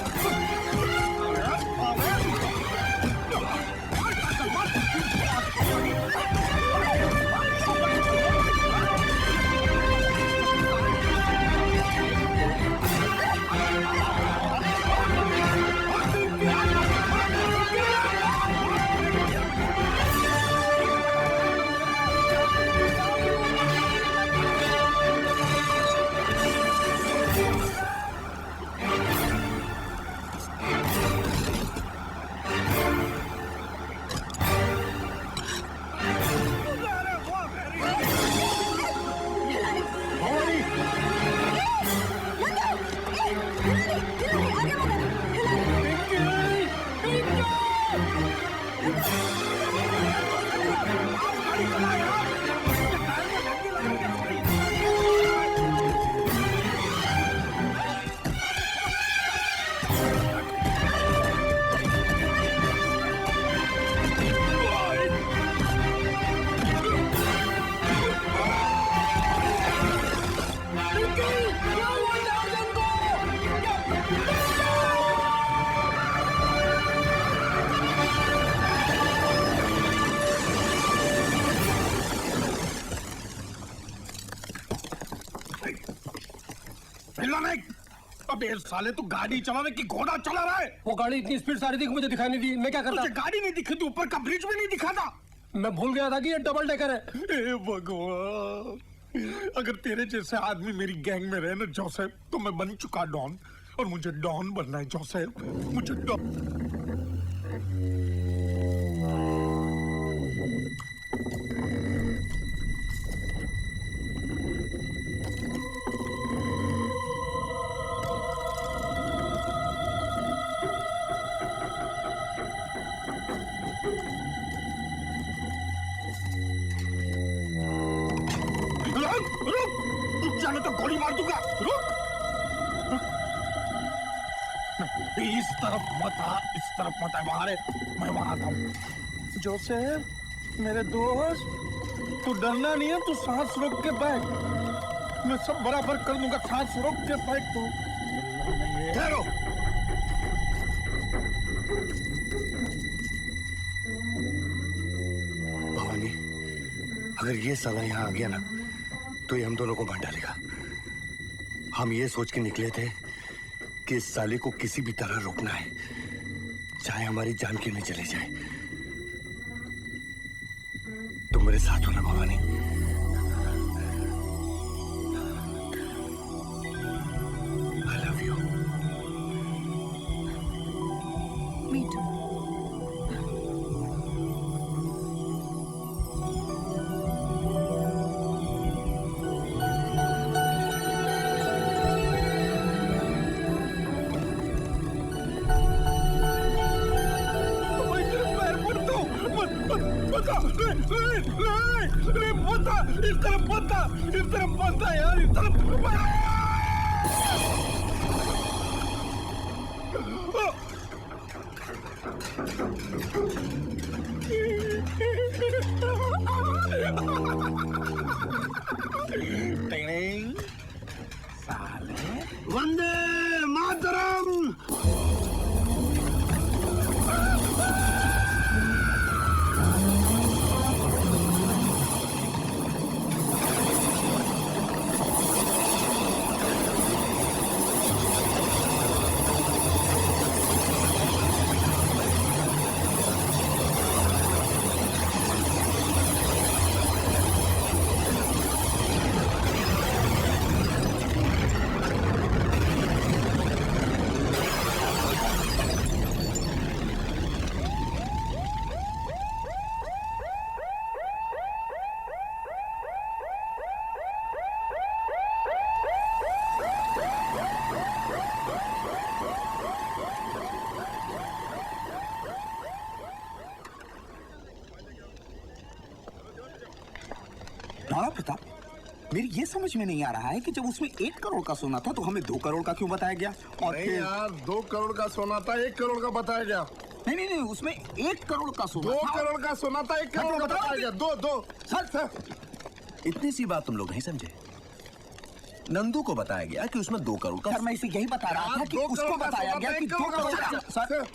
अबे साले तू गाड़ी चला रहा है कि घोड़ा चला रहा है? वो गाड़ी इतनी स्पीड से आ रही थी कि मुझे दिखाई नहीं दी। मैं क्या करता? तुझे गाड़ी नहीं दिखी थी, ऊपर का ब्रिज भी नहीं दिखा था। मैं भूल गया था कि ये डबल डेकर है। ए भगवान, अगर तेरे जैसे आदमी मेरी गैंग में रहे ना जोसेफ, तो मैं बन चुका डॉन। और मुझे डॉन बनना है जोसेफ, मुझे डॉन। रुक गोली मार दूंगा। रुक। इस तरफ मत आ, इस तरफ मत आ, वहां रे, मैं वहां आता हूँ। जोसेफ, मेरे दोस्त, तू डरना नहीं है, तू सांस रोक के बैठ, मैं सब बराबर कर दूंगा, सांस रोक के बैठ तू। ठहरो। भवानी, अगर ये साला यहाँ आ गया ना, तो ये हम दोनों को मार डालेगा। हम ये सोच के निकले थे कि इस साले को किसी भी तरह रोकना है, चाहे हमारी जान क्यों नहीं चली जाए। तुम मेरे साथ हो ना Bhavani? I love you. Me too. इस तरफ बता यार, इस तरफ। वंदे मातरम। राणा प्रताप, मेरी ये समझ में नहीं आ रहा है कि जब उसमें 1 करोड़ का सोना था तो हमें 2 करोड़ का क्यों बताया गया? और नहीं यार, 2 करोड़ का सोना था, 1 करोड़ का बताया गया। नहीं, उसमें 1 करोड़ का सोना 2 था। करोड़ का सोना था, 1 करोड़ का बताया गया। दो सर, इतनी सी बात तुम लोग नहीं समझे। नंदू को बताया गया कि उसमें 2 करोड़ का। सर, मैं इसे यही बता रहा था कि उसको बताया गया कि 2 करोड़ का। सर,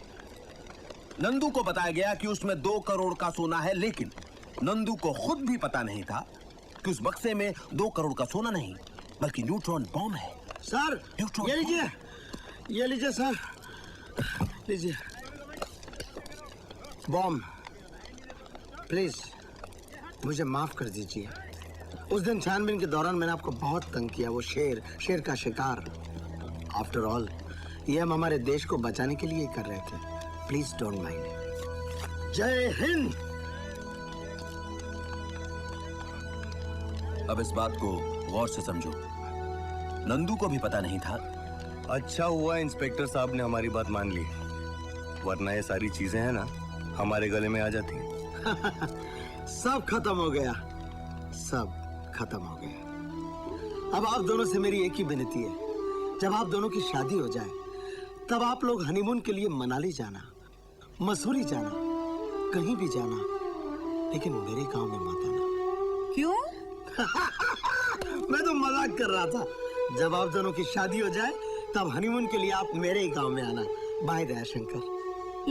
नंदू को बताया गया कि उसमें 2 करोड़ का सोना है, लेकिन नंदू को खुद भी पता नहीं था कि उस बक्से में 2 करोड़ का सोना नहीं बल्कि न्यूट्रॉन बॉम्ब है। सर, ये लीजिए, ये लीजिए सर, लीजिए बॉम्ब। प्लीज मुझे माफ कर दीजिए। उस दिन छानबीन के दौरान मैंने आपको बहुत तंग किया। वो शेर का शिकार। आफ्टर ऑल ये हम हमारे देश को बचाने के लिए ही कर रहे थे। Please don't mind. जय हिंद। अब इस बात को गौर से समझो, नंदू को भी पता नहीं था। अच्छा हुआ इंस्पेक्टर साहब ने हमारी बात मान ली, वरना ये सारी चीजें हैं ना हमारे गले में आ जाती। सब खत्म हो गया, सब खत्म हो गया। अब आप दोनों से मेरी एक ही विनती है, जब आप दोनों की शादी हो जाए तब आप लोग हनीमून के लिए मनाली जाना, मसूरी जाना, कहीं भी जाना, लेकिन मेरे गांव में मत आना। क्यों? मैं तो मजाक कर रहा था। जब आप दोनों की शादी हो जाए तब हनीमून के लिए आप मेरे ही गांव में आना। बाय दयाशंकर।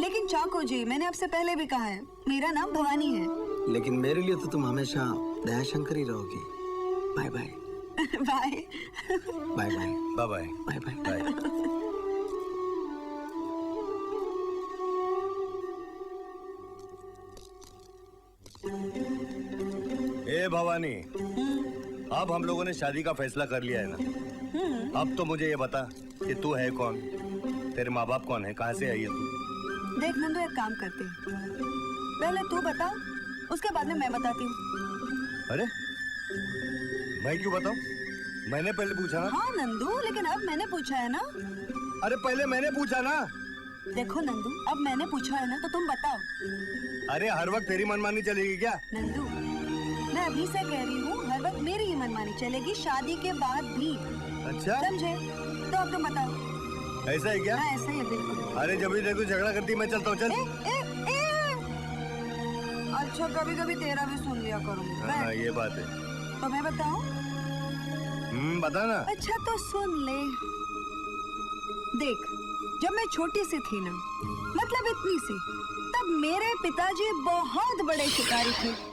लेकिन चाको जी, मैंने आपसे पहले भी कहा है, मेरा नाम भवानी है। लेकिन मेरे लिए तो तुम हमेशा दयाशंकर ही रहोगी। Bye bye. Bye bye bye bye bye bye bye. ए भवानी, अब हम लोगों ने शादी का फैसला कर लिया है ना। अब तो मुझे ये बता कि तू है कौन, तेरे माँ बाप कौन है, कहाँ से आई है तू? देख नंदू, एक काम करते हैं, पहले तू बता, उसके बाद में मैं बताती हूँ। अरे मैं क्यों बताऊं? मैंने पहले पूछा ना। हाँ नंदू, लेकिन अब मैंने पूछा है ना। अरे पहले मैंने पूछा ना। देखो नंदू, अब मैंने पूछा है ना, तो तुम बताओ। अरे हर वक्त तेरी मनमानी चलेगी क्या? नंदू, मैं अभी से कह रही हूँ, हर वक्त मेरी ही मनमानी चलेगी शादी के बाद भी। अच्छा समझे? तो अब तुम बताओ। ऐसा है क्या? हाँ ऐसा ही है बिल्कुल। अरे जब भी देखो झगड़ा करती मैं चलता हूँ, चल। अच्छा कभी कभी तेरा भी सुन लिया करूँगी। हाँ ये बात है। तो मैं बताऊँ? बता ना। अच्छा तो सुन ले। देख जब मैं छोटी सी थी ना, मतलब इतनी सी, तब मेरे पिताजी बहुत बड़े शिकारी थे।